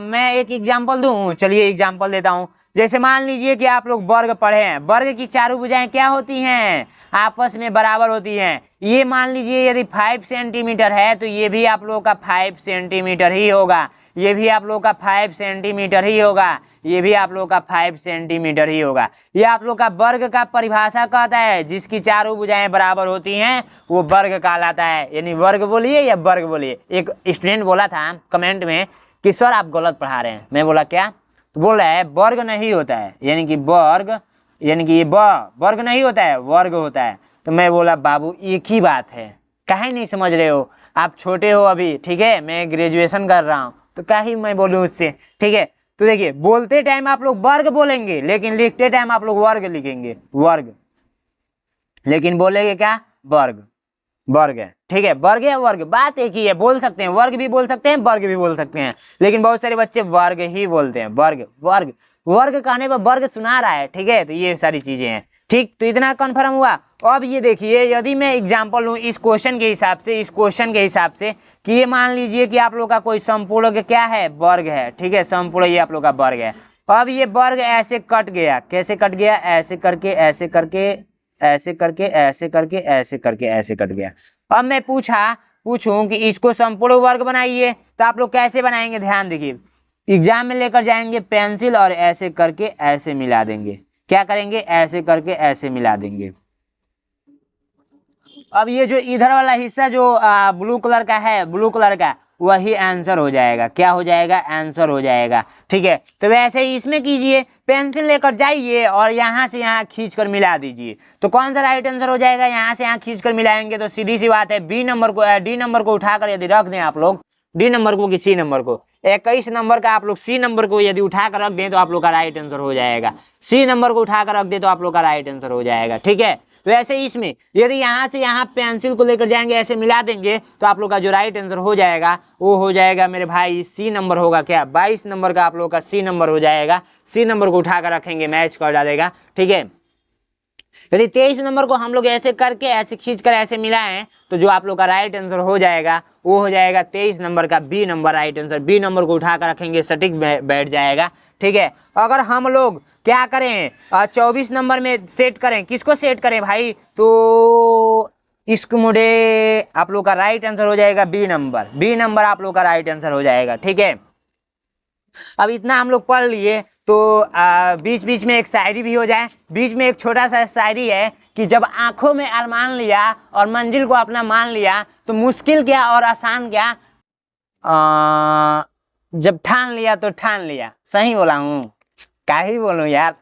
मैं एक एग्जाम्पल दूं, चलिए एग्जाम्पल देता हूं। जैसे मान लीजिए कि आप लोग वर्ग पढ़े हैं, वर्ग की चारों भुजाएं क्या होती हैं, आपस में बराबर होती हैं। ये मान लीजिए यदि 5 सेंटीमीटर है तो ये भी आप लोग का 5 सेंटीमीटर ही होगा, ये भी आप लोग का 5 सेंटीमीटर ही होगा, ये भी आप लोग का 5 सेंटीमीटर ही होगा। ये आप लोग का वर्ग का परिभाषा कहता है, जिसकी चारों भुजाएं बराबर होती हैं वो वर्ग कहलाता है, यानी वर्ग बोलिए या वर्ग बोलिए। एक स्टूडेंट बोला था कमेंट में कि सर आप गलत पढ़ा रहे हैं, मैं बोला क्या, तो बोल रहा है वर्ग नहीं होता है, यानी कि वर्ग, यानी कि ये वर्ग नहीं होता है, वर्ग होता है। तो मैं बोला बाबू एक ही बात है, काहे नहीं समझ रहे हो, आप छोटे हो अभी, ठीक है, मैं ग्रेजुएशन कर रहा हूँ, तो काहे मैं बोलूँ उससे, ठीक है। तो देखिए बोलते टाइम आप लोग वर्ग बोलेंगे, लेकिन लिखते टाइम आप लोग वर्ग लिखेंगे, वर्ग, लेकिन बोलेंगे क्या, वर्ग, वर्ग है, ठीक है, वर्ग है वर्ग, बात एक ही है, बोल सकते हैं, वर्ग भी बोल सकते हैं, वर्ग भी बोल सकते हैं, लेकिन बहुत सारे बच्चे वर्ग ही बोलते हैं, वर्ग वर्ग वर्ग कहने पर वर्ग सुना रहा है, ठीक है। तो ये सारी चीजें हैं, ठीक। तो इतना कन्फर्म हुआ। अब ये देखिए, यदि मैं एग्जाम्पल लूँ इस क्वेश्चन के हिसाब से, इस क्वेश्चन के हिसाब से कि ये मान लीजिए कि आप लोग का कोई संपूर्ण क्या है, वर्ग है, ठीक है, संपूर्ण ये आप लोग का वर्ग है। अब ये वर्ग ऐसे कट गया, कैसे कट गया, ऐसे करके, ऐसे करके, ऐसे करके, ऐसे करके, ऐसे करके, ऐसे कट गया। अब मैं पूछूं कि इसको संपूर्ण वर्ग बनाइए, तो आप लोग कैसे बनाएंगे, ध्यान देखिए, एग्जाम में लेकर जाएंगे पेंसिल और ऐसे करके ऐसे मिला देंगे, क्या करेंगे, ऐसे करके ऐसे मिला देंगे। अब ये जो इधर वाला हिस्सा जो ब्लू कलर का है, ब्लू कलर का, वही आंसर हो जाएगा, क्या हो जाएगा, आंसर हो जाएगा, ठीक है। तो वैसे ही इसमें कीजिए, पेंसिल लेकर जाइए और यहाँ से यहाँ खींचकर मिला दीजिए, तो कौन सा राइट आंसर हो जाएगा, यहाँ से यहाँ खींचकर मिलाएंगे तो सीधी सी बात है, बी नंबर को, डी नंबर को उठाकर यदि रख दें आप लोग, डी नंबर को कि सी नंबर को, 21 नंबर का आप लोग सी नंबर को यदि उठाकर रख दें तो आप लोग का राइट आंसर हो जाएगा, सी नंबर को उठाकर रख दें तो आप लोग का राइट आंसर हो जाएगा, ठीक है। वैसे इसमें यदि यहाँ से यहाँ पेंसिल को लेकर जाएंगे, ऐसे मिला देंगे, तो आप लोग का जो राइट आंसर हो जाएगा वो हो जाएगा मेरे भाई सी नंबर होगा, क्या 22 नंबर का आप लोग का सी नंबर हो जाएगा, सी नंबर को उठाकर रखेंगे, मैच कर डालेगा, ठीक है। यदि 23 नंबर को हम लोग ऐसे करके, ऐसे खींचकर ऐसे मिलाएं, तो जो आप लोग का राइट आंसर हो जाएगा वो हो जाएगा 23 नंबर का B number right answer, B number को उठाकर रखेंगे, सटीक बैठ जाएगा, ठीक है। अगर हम लोग क्या करें, 24 नंबर में सेट करें, किसको सेट करें भाई, तो इसको मुझे आप लोग का राइट आंसर हो जाएगा बी नंबर, बी नंबर आप लोग का राइट आंसर हो जाएगा, ठीक है। अब इतना हम लोग पढ़ लिए, तो बीच बीच में एक शायरी भी हो जाए। बीच में एक छोटा सा शायरी है कि जब आंखों में अरमान लिया और मंजिल को अपना मान लिया, तो मुश्किल क्या और आसान क्या, जब ठान लिया तो ठान लिया। सही बोला हूँ, क्या ही बोलूँ यार,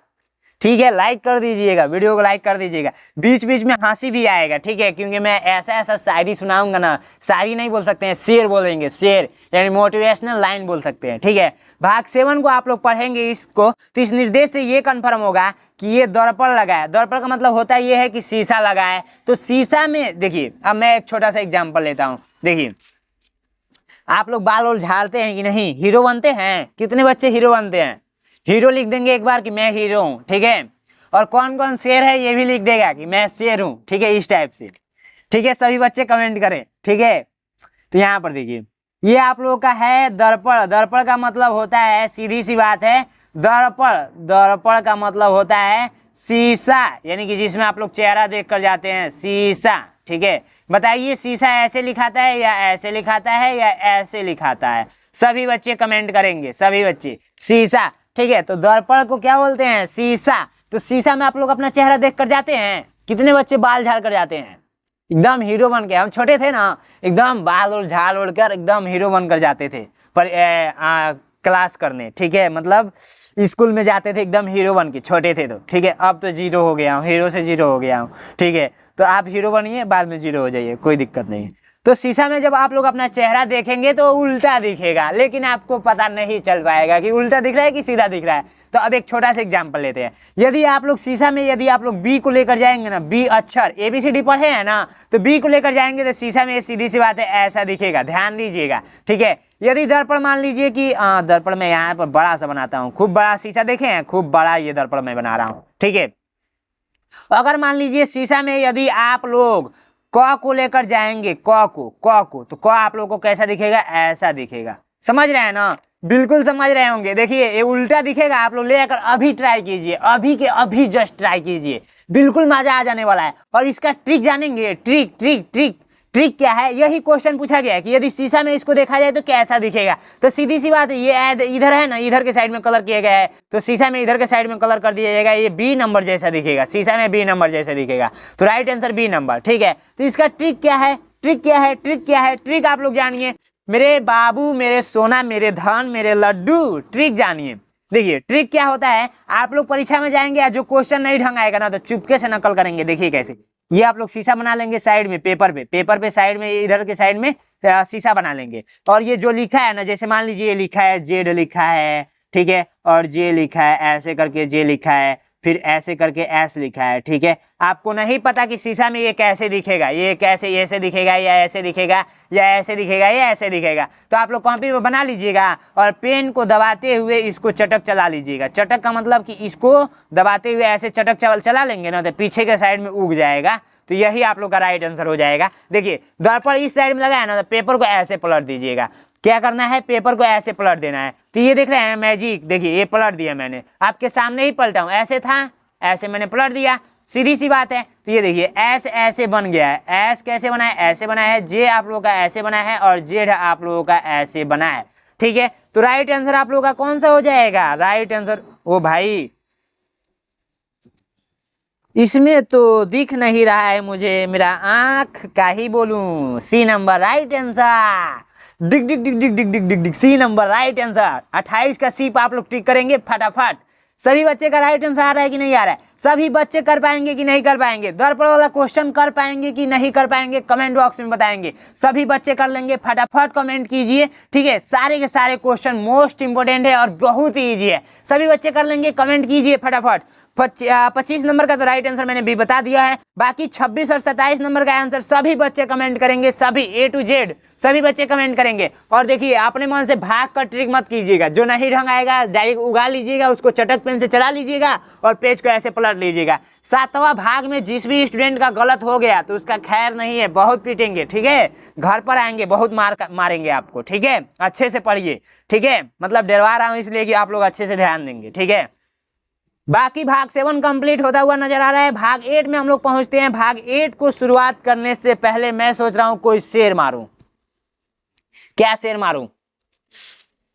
ठीक है। लाइक कर दीजिएगा, वीडियो को लाइक कर दीजिएगा। बीच बीच में हंसी भी आएगा, ठीक है, क्योंकि मैं ऐसा ऐसा शायरी सुनाऊंगा ना, शायरी नहीं बोल सकते हैं, शेर बोलेंगे, शेर यानी मोटिवेशनल लाइन बोल सकते हैं, ठीक है। भाग 7 को आप लोग पढ़ेंगे इसको, तो इस निर्देश से ये कन्फर्म होगा कि ये दर्पण लगा है। दर्पण का मतलब होता है ये है कि शीशा लगा है, तो शीशा में देखिए, अब मैं एक छोटा सा एग्जाम्पल लेता हूँ। देखिए आप लोग बाल और झाड़ते हैं कि नहीं, हीरो बनते हैं, कितने बच्चे हीरो बनते हैं, हीरो लिख देंगे एक बार कि मैं हीरो हूँ, ठीक है। और कौन कौन शेर है ये भी लिख देगा कि मैं शेर हूँ, ठीक है, इस टाइप से, ठीक है। सभी बच्चे कमेंट करें, ठीक है। तो यहाँ पर देखिए, ये आप लोगों का है दर्पण। दर्पण का मतलब होता है, सीधी सी बात है, दर्पण, दर्पण का मतलब होता है शीशा, यानी कि जिसमें आप लोग चेहरा देख कर जाते हैं, शीशा, ठीक है। बताइए शीशा ऐसे लिखाता है या ऐसे लिखाता है या ऐसे लिखाता है, सभी बच्चे कमेंट करेंगे, सभी बच्चे, शीशा, ठीक है। तो दर्पण को क्या बोलते हैं, शीशा। तो शीशा में आप लोग अपना चेहरा देख कर जाते हैं, कितने बच्चे बाल झाड़ कर जाते हैं, एकदम हीरो बन के, हम छोटे थे ना, एकदम बाल और झाड़ उड़ कर एकदम हीरो बन कर जाते थे पर क्लास करने, ठीक है, मतलब स्कूल में जाते थे एकदम हीरो बन के, छोटे थे तो, ठीक है। अब तो जीरो हो गया हूँ, हीरो से जीरो हो गया हूँ, ठीक है। तो आप हीरो बनिए, बाद में जीरो हो जाइए, कोई दिक्कत नहीं। तो शीशा में जब आप लोग अपना चेहरा देखेंगे तो उल्टा दिखेगा, लेकिन आपको पता नहीं चल पाएगा कि उल्टा दिख रहा है कि सीधा दिख रहा है। तो अब एक छोटा सा एग्जांपल लेते हैं। यदि आप लोग शीशा में, यदि आप लोग बी को लेकर जाएंगे ना, बी अक्षर ABCD पढ़े हैं ना, तो बी को लेकर जाएंगे तो शीशा में सीधी सी बात है ऐसा दिखेगा, ध्यान दीजिएगा, ठीक है। यदि दर्पण मान लीजिए कि दर्पण में यहाँ पर बड़ा सा बनाता हूँ, खूब बड़ा शीशा देखे हैं, खूब बड़ा ये दर्पण में बना रहा हूँ, ठीक है। अगर मान लीजिए शीशा में यदि आप लोग क को लेकर जाएंगे, क को, तो क आप लोग को कैसा दिखेगा, ऐसा दिखेगा, समझ रहे हैं ना, बिल्कुल समझ रहे होंगे। देखिए ये उल्टा दिखेगा, आप लोग लेकर अभी ट्राई कीजिए, अभी के अभी जस्ट ट्राई कीजिए, बिल्कुल मजा आ जाने वाला है। और इसका ट्रिक जानेंगे, ट्रिक ट्रिक ट्रिक ट्रिक क्या है, यही क्वेश्चन पूछा गया है कि यदि शीशा में इसको देखा जाए तो कैसा दिखेगा। तो सीधी सी बात है, ये इधर है ना, इधर के साइड में कलर किया गया है, तो शीशा में इधर के साइड में कलर कर दिया जाएगा, ये बी नंबर जैसा दिखेगा, शीशा में बी नंबर जैसा दिखेगा, तो राइट आंसर बी नंबर, ठीक है। तो इसका ट्रिक क्या है, ट्रिक क्या है, ट्रिक क्या है, ट्रिक आप लोग जानिए मेरे बाबू, मेरे सोना, मेरे धन, मेरे लड्डू, ट्रिक जानिए। देखिए ट्रिक क्या होता है, आप लोग परीक्षा में जाएंगे, जो क्वेश्चन नहीं ढंग आएगा ना, तो चुपके से नकल करेंगे। देखिए कैसे, ये आप लोग शीशा बना लेंगे साइड में, पेपर पे साइड में, इधर के साइड में शीशा बना लेंगे। और ये जो लिखा है ना, जैसे मान लीजिए ये लिखा है जेड लिखा है, ठीक है, और जे लिखा है, ऐसे करके जे लिखा है, फिर ऐसे करके एस लिखा है, ठीक है। आपको नहीं पता कि शीशा में ये कैसे दिखेगा, ये कैसे ऐसे दिखेगा या ऐसे दिखेगा या ऐसे दिखेगा या ऐसे दिखेगा, तो आप लोग कॉपी पे बना लीजिएगा और पेन को दबाते हुए इसको चटक चला लीजिएगा। चटक का मतलब कि इसको दबाते हुए ऐसे चटक चला लेंगे ना, तो पीछे के साइड में उग जाएगा। तो यही आप लोग का राइट आंसर हो जाएगा। देखिए दर्पण इस साइड में लगा है ना, तो पेपर को ऐसे पलट दीजिएगा। क्या करना है, पेपर को ऐसे पलट देना है। तो ये देख रहे हैं मैजिक, देखिए ये पलट दिया मैंने, आपके सामने ही पलटा हूं, ऐसे था, ऐसे मैंने पलट दिया, सीधी सी बात है। तो ये देखिए एस ऐसे बन गया है, एस कैसे बना है, ऐसे बना है, जे आप लोगों का ऐसे बना है और जेड आप लोगों का ऐसे बना है, ठीक है। तो राइट आंसर आप लोगों का कौन सा हो जाएगा, राइट आंसर, ओ भाई इसमें तो दिख नहीं रहा है मुझे, मेरा आंख का ही बोलूं, सी नंबर राइट आंसर। डिग डिग डिग डिग डिग डिग डिग डिग, सी नंबर राइट आंसर। 28 का सी आप लोग टिक करेंगे फटाफट। सभी बच्चे का राइट आंसर आ रहा है कि नहीं आ रहा है, सभी बच्चे कर पाएंगे कि नहीं कर पाएंगे, दर्पण वाला क्वेश्चन कर पाएंगे कि नहीं कर पाएंगे, कमेंट बॉक्स में बताएंगे। सभी बच्चे कर लेंगे, फटाफट कमेंट कीजिए, ठीक है। सारे के सारे क्वेश्चन मोस्ट इंपोर्टेंट है और बहुत ही ईजी है, सभी बच्चे कर लेंगे, कमेंट कीजिए फटाफट। 25 नंबर का तो राइट आंसर मैंने भी बता दिया है, बाकी 26 और 27 नंबर का आंसर सभी बच्चे कमेंट करेंगे, सभी ए टू जेड सभी बच्चे कमेंट करेंगे। और देखिए अपने मन से भाग कर ट्रिक मत कीजिएगा, जो नहीं ढंग आएगा डायरेक्ट उगा लीजिएगा, उसको चटक पेन से चला लीजिएगा और पेज को ऐसे पलट लीजिएगा। 7वां भाग में जिस भी स्टूडेंट का गलत हो गया तो उसका खैर नहीं है, बहुत पीटेंगे, ठीक है, घर पर आएंगे बहुत मारेंगे आपको, ठीक है। अच्छे से पढ़िए, ठीक है, मतलब डरवा रहा हूँ इसलिए कि आप लोग अच्छे से ध्यान देंगे, ठीक है। बाकी भाग 7 कंप्लीट होता हुआ नजर आ रहा है, भाग 8 में हम लोग पहुंचते हैं। भाग 8 को शुरुआत करने से पहले मैं सोच रहा हूं कोई शेर मारूं, क्या शेर मारूं,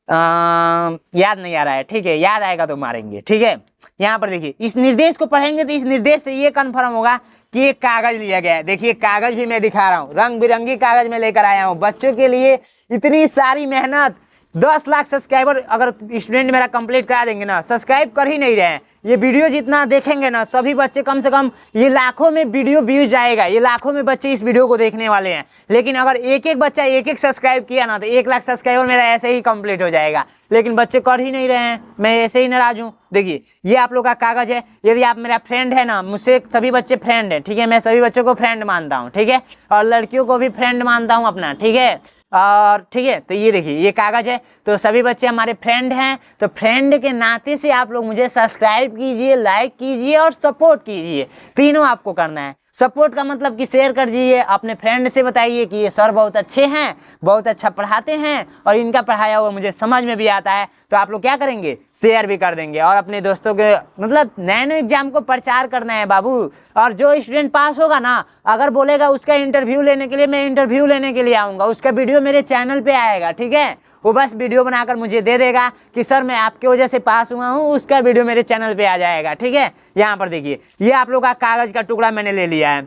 याद नहीं आ रहा है, ठीक है, याद आएगा तो मारेंगे, ठीक है। यहाँ पर देखिए इस निर्देश को पढ़ेंगे तो इस निर्देश से ये कंफर्म होगा कि एक कागज लिया गया है। देखिए कागज भी मैं दिखा रहा हूँ, रंग बिरंगी कागज में लेकर आया हूँ बच्चों के लिए। इतनी सारी मेहनत, 10 लाख सब्सक्राइबर अगर स्टूडेंट मेरा कंप्लीट करा देंगे ना, सब्सक्राइब कर ही नहीं रहे हैं, ये वीडियो जितना देखेंगे ना सभी बच्चे, कम से कम ये लाखों में वीडियो व्यूज जाएगा, ये लाखों में बच्चे इस वीडियो को देखने वाले हैं। लेकिन अगर एक एक बच्चा एक एक सब्सक्राइब किया ना, तो 1 लाख सब्सक्राइबर मेरा ऐसे ही कंप्लीट हो जाएगा, लेकिन बच्चे कर ही नहीं रहे हैं, मैं ऐसे ही नाराज हूँ। देखिए ये आप लोग का कागज है, यदि आप मेरा फ्रेंड है ना, मुझसे सभी बच्चे फ्रेंड है, ठीक है, मैं सभी बच्चों को फ्रेंड मानता हूँ, ठीक है, और लड़कियों को भी फ्रेंड मानता हूँ अपना, ठीक है, और ठीक है। तो ये देखिए ये कागज है, तो सभी बच्चे हमारे फ्रेंड हैं, तो फ्रेंड के नाते से आप लोग मुझे सब्सक्राइब कीजिए, लाइक कीजिए और सपोर्ट कीजिए, तीनों आपको करना है। सपोर्ट का मतलब कि शेयर कर दीजिए, अपने फ्रेंड से बताइए कि ये सर बहुत अच्छे हैं, बहुत अच्छा पढ़ाते हैं और इनका पढ़ाया हुआ मुझे समझ में भी आता है, तो आप लोग क्या करेंगे, शेयर भी कर देंगे। और अपने दोस्तों के, मतलब नैनो एग्जाम को प्रचार करना है बाबू। और जो स्टूडेंट पास होगा ना, अगर बोलेगा उसका इंटरव्यू लेने के लिए, मैं इंटरव्यू लेने के लिए आऊँगा, उसका वीडियो मेरे चैनल पर आएगा, ठीक है, वो बस वीडियो बनाकर मुझे दे देगा कि सर मैं आपके वजह से पास हुआ हूँ, उसका वीडियो मेरे चैनल पे आ जाएगा, ठीक है। यहाँ पर देखिए ये आप लोग का कागज का टुकड़ा मैंने ले लिया है,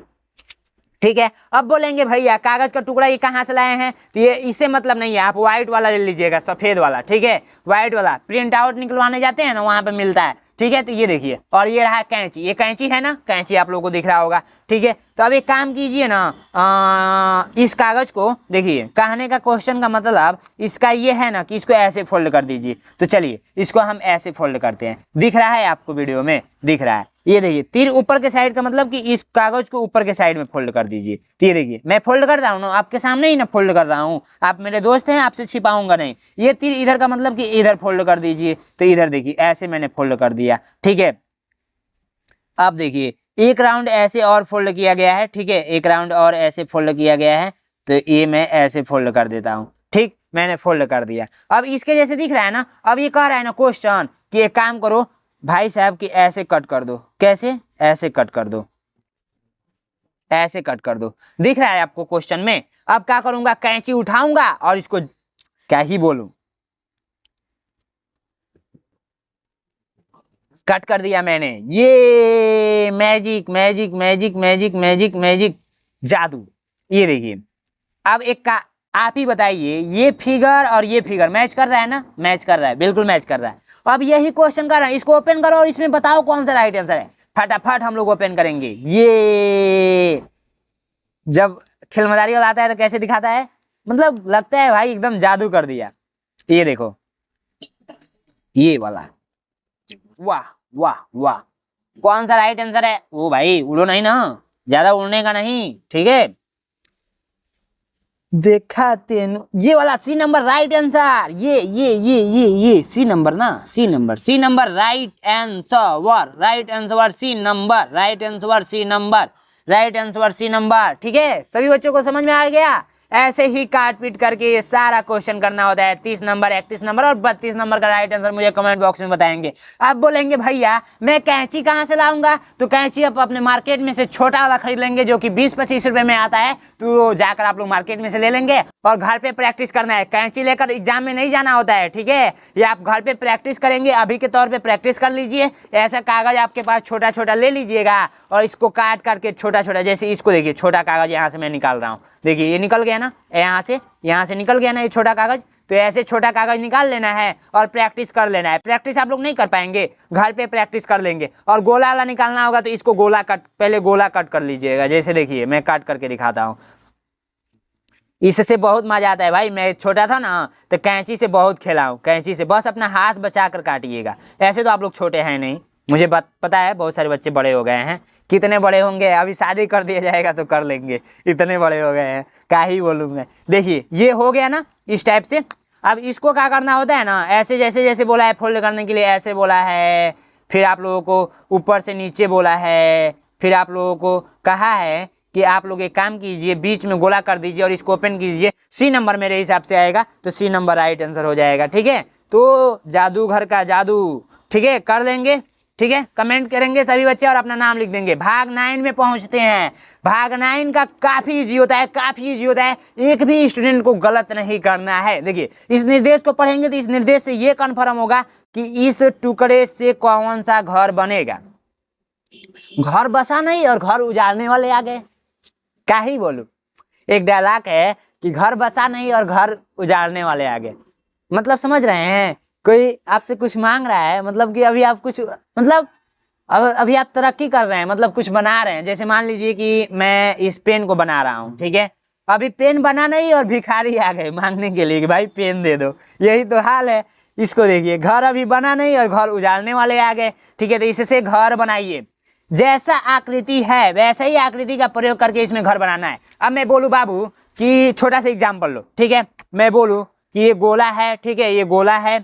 ठीक है। अब बोलेंगे भैया कागज का टुकड़ा ये कहाँ से लाए हैं, तो ये इससे मतलब नहीं है, आप व्हाइट वाला ले लीजिएगा, सफेद वाला, ठीक है, व्हाइट वाला प्रिंट आउट निकलवाने जाते हैं ना, वहाँ पे मिलता है, ठीक है। तो ये देखिए, और ये रहा कैंची, ये कैंची है ना, कैंची आप लोगों को दिख रहा होगा, ठीक है। तो अब एक काम कीजिए ना, इस कागज को देखिए, कहने का क्वेश्चन का मतलब इसका ये है ना कि इसको ऐसे फोल्ड कर दीजिए। तो चलिए इसको हम ऐसे फोल्ड करते हैं, दिख रहा है आपको वीडियो में, दिख रहा है, ये देखिए तीर ऊपर के साइड का मतलब कि इस कागज को ऊपर के साइड में फोल्ड कर दीजिए। तो ये देखिए मैं फोल्ड कर रहा हूँ ना, आपके सामने ही ना फोल्ड कर रहा हूँ, आप मेरे दोस्त हैं, आपसे छिपाऊंगा नहीं। ये तीर इधर का मतलब कि इधर फोल्ड कर दीजिए, तो इधर देखिए ऐसे मैंने फोल्ड कर दिया, ठीक है। अब देखिए एक राउंड ऐसे और फोल्ड किया गया है, ठीक है, एक राउंड और ऐसे फोल्ड किया गया है, तो ये मैं ऐसे फोल्ड कर देता हूँ, ठीक, मैंने फोल्ड कर दिया। अब इसके जैसे दिख रहा है ना, अब ये कह रहा है ना क्वेश्चन कि एक काम करो भाई साहब कि ऐसे कट कर दो, कैसे, ऐसे कट कर दो, ऐसे कट कर दो, दिख रहा है आपको क्वेश्चन में। अब क्या करूंगा, कैंची उठाऊंगा और इसको क्या ही बोलूं, कट कर दिया मैंने। ये magic magic magic magic magic magic जादू। ये देखिए अब एक का आप ही बताइए, ये फिगर और ये फिगर मैच कर रहा है ना, मैच कर रहा है, बिल्कुल मैच कर रहा है। अब यही क्वेश्चन कर रहा है, इसको ओपन करो और इसमें बताओ कौन सा राइट आंसर है। फटाफट हम लोग ओपन करेंगे। ये जब खिलमदारी वाला आता है तो कैसे दिखाता है, मतलब लगता है भाई एकदम जादू कर दिया। ये देखो ये वाला, वाह वाह वाह। कौन सा राइट आंसर है? ओ भाई उड़ो नहीं ना, ज्यादा उड़ने का नहीं, ठीक है। देखा तेनु, ये वाला सी नंबर राइट आंसर। ये सी नंबर ना, C number right answer, right answer C number, right answer C number, right answer C number, ठीक है। सभी बच्चों को समझ में आ गया? ऐसे ही काट पीट करके ये सारा क्वेश्चन करना होता है। 30 नंबर, 31 नंबर और 32 नंबर का राइट आंसर मुझे कमेंट बॉक्स में बताएंगे। आप बोलेंगे भैया मैं कैंची कहाँ से लाऊंगा? तो कैंची आप अपने मार्केट में से छोटा वाला खरीद लेंगे जो कि 20-25 रुपए में आता है, तो जाकर आप लोग मार्केट में से ले लेंगे और घर पे प्रैक्टिस करना है। कैंची लेकर एग्जाम में नहीं जाना होता है, ठीक है। ये आप घर पे प्रैक्टिस करेंगे, अभी के तौर पे प्रैक्टिस कर लीजिए। ऐसा कागज आपके पास छोटा छोटा ले लीजिएगा और इसको काट करके छोटा छोटा, जैसे इसको देखिए छोटा कागज यहाँ से मैं निकाल रहा हूँ, देखिए ये निकल गया ना, यहाँ से निकल गया ना ये छोटा कागज। तो ऐसे छोटा कागज निकाल लेना है और प्रैक्टिस कर लेना है। प्रैक्टिस आप लोग नहीं कर पाएंगे, घर पे प्रैक्टिस कर लेंगे। और गोला वाला निकालना होगा तो इसको गोला कट, पहले गोला कट कर लीजिएगा। जैसे देखिए मैं काट करके दिखाता हूँ, इससे बहुत मजा आता है भाई। मैं छोटा था ना तो कैंची से बहुत खेला हूँ, कैंची से बस अपना हाथ बचा कर काटिएगा। ऐसे तो आप लोग छोटे हैं नहीं, मुझे पता है बहुत सारे बच्चे बड़े हो गए हैं। कितने बड़े होंगे, अभी शादी कर दिया जाएगा तो कर लेंगे, इतने बड़े हो गए हैं, क्या ही बोलूँ मैं। देखिए ये हो गया ना इस टाइप से। अब इसको क्या करना होता है ना, ऐसे जैसे जैसे बोला है फोल्ड करने के लिए, ऐसे बोला है, फिर आप लोगों को ऊपर से नीचे बोला है, फिर आप लोगों को कहा है कि आप लोग एक काम कीजिए, बीच में गोला कर दीजिए और इसको ओपन कीजिए। सी नंबर मेरे हिसाब से आएगा, तो सी नंबर राइट आंसर हो जाएगा, ठीक है। तो जादूगर का जादू, ठीक है, कर लेंगे, ठीक है। कमेंट करेंगे सभी बच्चे और अपना नाम लिख देंगे। भाग 9 में पहुंचते हैं। भाग 9 का काफी इजी होता है, काफी इजी होता है। एक भी स्टूडेंट को गलत नहीं करना है। देखिए इस निर्देश को पढ़ेंगे तो इस निर्देश से ये कन्फर्म होगा कि इस टुकड़े से कौन सा घर बनेगा। घर बसा नहीं और घर उजाड़ने वाले आ गए, क्या ही बोलूं। एक डायलॉग है कि घर बसा नहीं और घर उजाड़ने वाले आ गए। मतलब समझ रहे हैं, कोई आपसे कुछ मांग रहा है, मतलब कि अभी आप कुछ, मतलब अभी आप तरक्की कर रहे हैं, मतलब कुछ बना रहे हैं। जैसे मान लीजिए कि मैं इस पेन को बना रहा हूँ, ठीक है। अभी पेन बना नहीं और भिखारी आ गए मांगने के लिए कि भाई पेन दे दो, यही तो हाल है। इसको देखिए, घर अभी बना नहीं और घर उजाड़ने वाले आ गए, ठीक है। तो इससे घर बनाइए, जैसा आकृति है वैसा ही आकृति का प्रयोग करके इसमें घर बनाना है। अब मैं बोलूँ बाबू कि छोटा सा एग्जाम्पल लो, ठीक है। मैं बोलूँ कि ये गोला है, ठीक है, ये गोला है,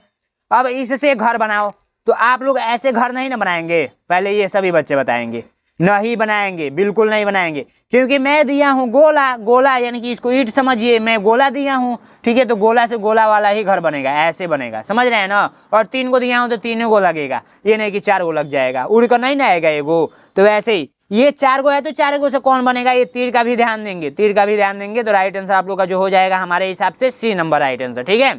अब इससे घर बनाओ। तो आप लोग ऐसे घर नहीं ना बनाएंगे, पहले ये सभी बच्चे बताएंगे। नहीं बनाएंगे, बिल्कुल नहीं बनाएंगे, क्योंकि मैं दिया हूँ गोला। गोला यानी कि इसको ईंट समझिए, मैं गोला दिया हूँ, ठीक है। तो गोला से गोला वाला ही घर बनेगा, ऐसे बनेगा, समझ रहे हैं ना। और 3 को दिया हूँ तो 3 को लगेगा, ये नहीं कि 4 को लग जाएगा, उड़ कर नहीं ना आएगा एगो। तो वैसे ही ये 4 को है तो 4 को से कौन बनेगा, ये तीर का भी ध्यान देंगे, तीर का भी ध्यान देंगे। तो राइट आंसर आप लोग का जो हो जाएगा हमारे हिसाब से सी नंबर राइट आंसर, ठीक है।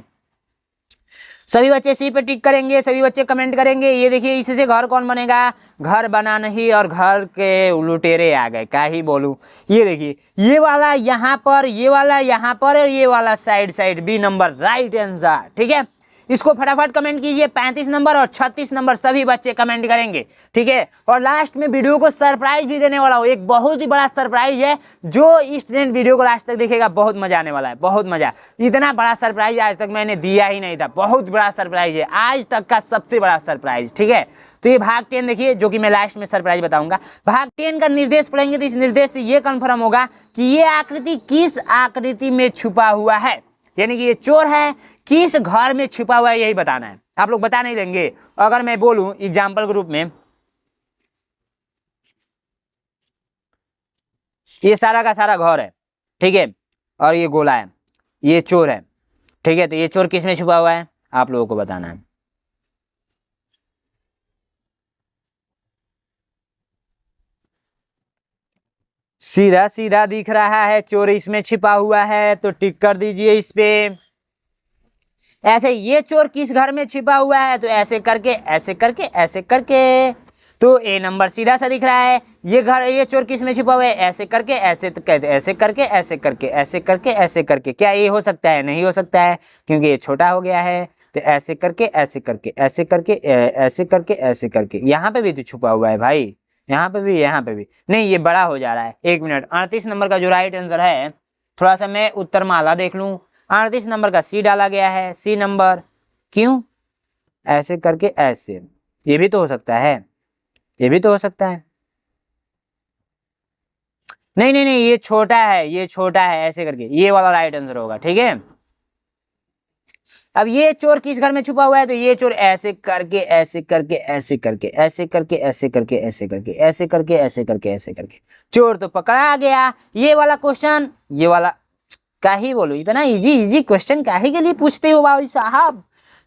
सभी बच्चे सी पे टिक करेंगे, सभी बच्चे कमेंट करेंगे। ये देखिए इससे घर कौन बनेगा, घर बना नहीं और घर के लुटेरे आ गए, क्या ही बोलूं। ये देखिए ये वाला यहाँ पर, ये वाला यहाँ पर और ये वाला side side, B number right answer, ठीक है। इसको फटाफट कमेंट कीजिए। 35 नंबर और 36 नंबर सभी बच्चे कमेंट करेंगे, ठीक है। और लास्ट में वीडियो को सरप्राइज भी देने वाला हूँ, एक बहुत ही बड़ा सरप्राइज है। जो स्टूडेंट वीडियो को लास्ट तक देखेगा बहुत मजा आने वाला है, बहुत मजा। इतना बड़ा सरप्राइज आज तक मैंने दिया ही नहीं था, बहुत बड़ा सरप्राइज है, आज तक का सबसे बड़ा सरप्राइज, ठीक है। तो ये भाग 10 देखिए, जो कि मैं लास्ट में सरप्राइज बताऊंगा। भाग 10 का निर्देश पढ़ेंगे तो इस निर्देश से ये कन्फर्म होगा कि ये आकृति किस आकृति में छुपा हुआ है, यानी कि ये चोर है, किस घर में छुपा हुआ है, यही बताना है। आप लोग बता नहीं देंगे। अगर मैं बोलूं एग्जाम्पल के रूप में, ये सारा का सारा घर है, ठीक है, और ये गोला है, ये चोर है, ठीक है। तो ये चोर किस में छुपा हुआ है आप लोगों को बताना है। सीधा सीधा दिख रहा है, चोर इसमें छिपा हुआ है, तो टिक कर दीजिए इस पे। ऐसे ये चोर किस घर में छिपा हुआ है, तो ऐसे करके ऐसे करके ऐसे करके, तो ए नंबर सीधा सा दिख रहा है। ये घर, ये चोर किस में छिपा हुआ है, ऐसे करके ऐसे, तो कहते ऐसे करके ऐसे करके ऐसे करके ऐसे करके। क्या ये हो सकता है? नहीं हो सकता है, क्योंकि ये छोटा हो गया है। तो ऐसे करके ऐसे करके ऐसे करके ऐसे करके ऐसे करके, यहाँ पे भी तो छुपा हुआ है भाई, यहाँ पे भी, यहाँ पे भी नहीं, ये बड़ा हो जा रहा है। 1 मिनट, 38 नंबर का जो राइट आंसर है, थोड़ा सा मैं उत्तर माला देख लूँ। 38 नंबर का सी डाला गया है, सी नंबर। क्यों? ऐसे करके ऐसे, ये भी तो हो सकता है, ये भी तो हो सकता है। नहीं नहीं नहीं, ये छोटा है, ये छोटा है, ऐसे करके ये वाला राइट आंसर होगा। ठीक है, अब ये चोर किस घर में छुपा हुआ है, तो ये चोर ऐसे करके ऐसे करके ऐसे करके ऐसे करके ऐसे करके ऐसे करके ऐसे करके ऐसे करके ऐसे करके चोर तो पकड़ा गया। ये वाला क्वेश्चन, ये वाला काहे बोलो, इतना इजी इजी क्वेश्चन काहे के लिए पूछते हो भाई साहब।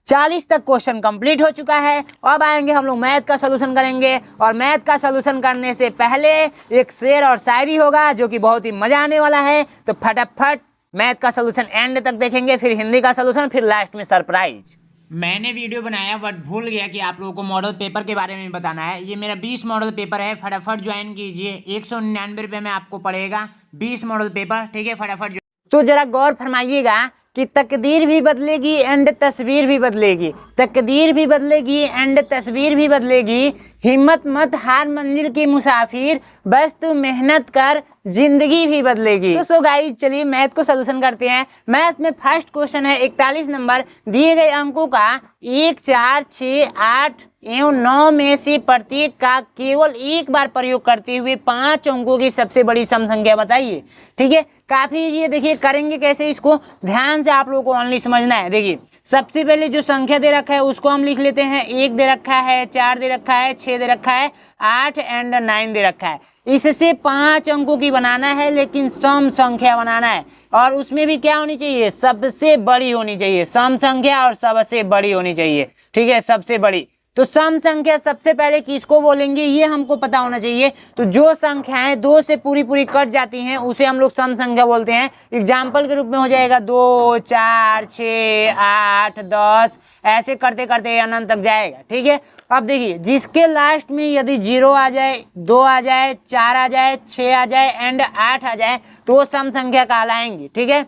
40 तक क्वेश्चन कंप्लीट हो चुका है। अब आएंगे हम लोग मैथ का सोल्यूशन करेंगे, और मैथ का सोल्यूशन करने से पहले एक शेर और शायरी होगा जो कि बहुत ही मजा आने वाला है। तो फटाफट मैथ का सोल्यूशन एंड तक देखेंगे, फिर हिंदी का सोल्यूशन, फिर लास्ट में सरप्राइज। मैंने वीडियो बनाया बट भूल गया कि आप लोगों को मॉडल पेपर के बारे में बताना है। ये मेरा 20 मॉडल पेपर है, फटाफट ज्वाइन कीजिए। 199 रुपये में आपको पड़ेगा 20 मॉडल पेपर। ठीक है, फटाफट। तो जरा गौर फरमाइएगा कि तकदीर भी बदलेगी एंड तस्वीर भी बदलेगी, तकदीर भी बदलेगी एंड तस्वीर भी बदलेगी। हिम्मत मत हार मंजिल की मुसाफिर, बस तू मेहनत कर जिंदगी भी बदलेगी। तो सो गाइस, चलिए मैथ को सोल्यूशन करते हैं। मैथ में फर्स्ट क्वेश्चन है 41 नंबर। दिए गए अंकों का 1, 4, 6, 8 एवं 9 में से प्रत्येक का केवल एक बार प्रयोग करते हुए 5 अंकों की सबसे बड़ी सम संख्या बताइए। ठीक है, काफी ये देखिए करेंगे कैसे, इसको ध्यान से आप लोगों को ओनली समझना है। देखिए सबसे पहले जो संख्या दे रखा है उसको हम लिख लेते हैं। 1 दे रखा है, 4 दे रखा है, 6 दे रखा है, 8 एंड 9 दे रखा है। इससे 5 अंकों की बनाना है, लेकिन सम संख्या बनाना है, और उसमें भी क्या होनी चाहिए, सबसे बड़ी होनी चाहिए। सम संख्या और सबसे बड़ी होनी चाहिए। ठीक है, सबसे बड़ी। तो सम संख्या सबसे पहले किसको बोलेंगे ये हमको पता होना चाहिए। तो जो संख्याएं 2 से पूरी पूरी कट जाती हैं उसे हम लोग सम संख्या बोलते हैं। एग्जाम्पल के रूप में हो जाएगा 2, 4, 6, 8, 10, ऐसे करते करते अनंत तक जाएगा। ठीक है, अब देखिए जिसके लास्ट में यदि 0 आ जाए, 2 आ जाए, 4 आ जाए, 6 आ जाए एंड 8 आ जाए तो वो सम संख्या कहलाएंगी। ठीक है,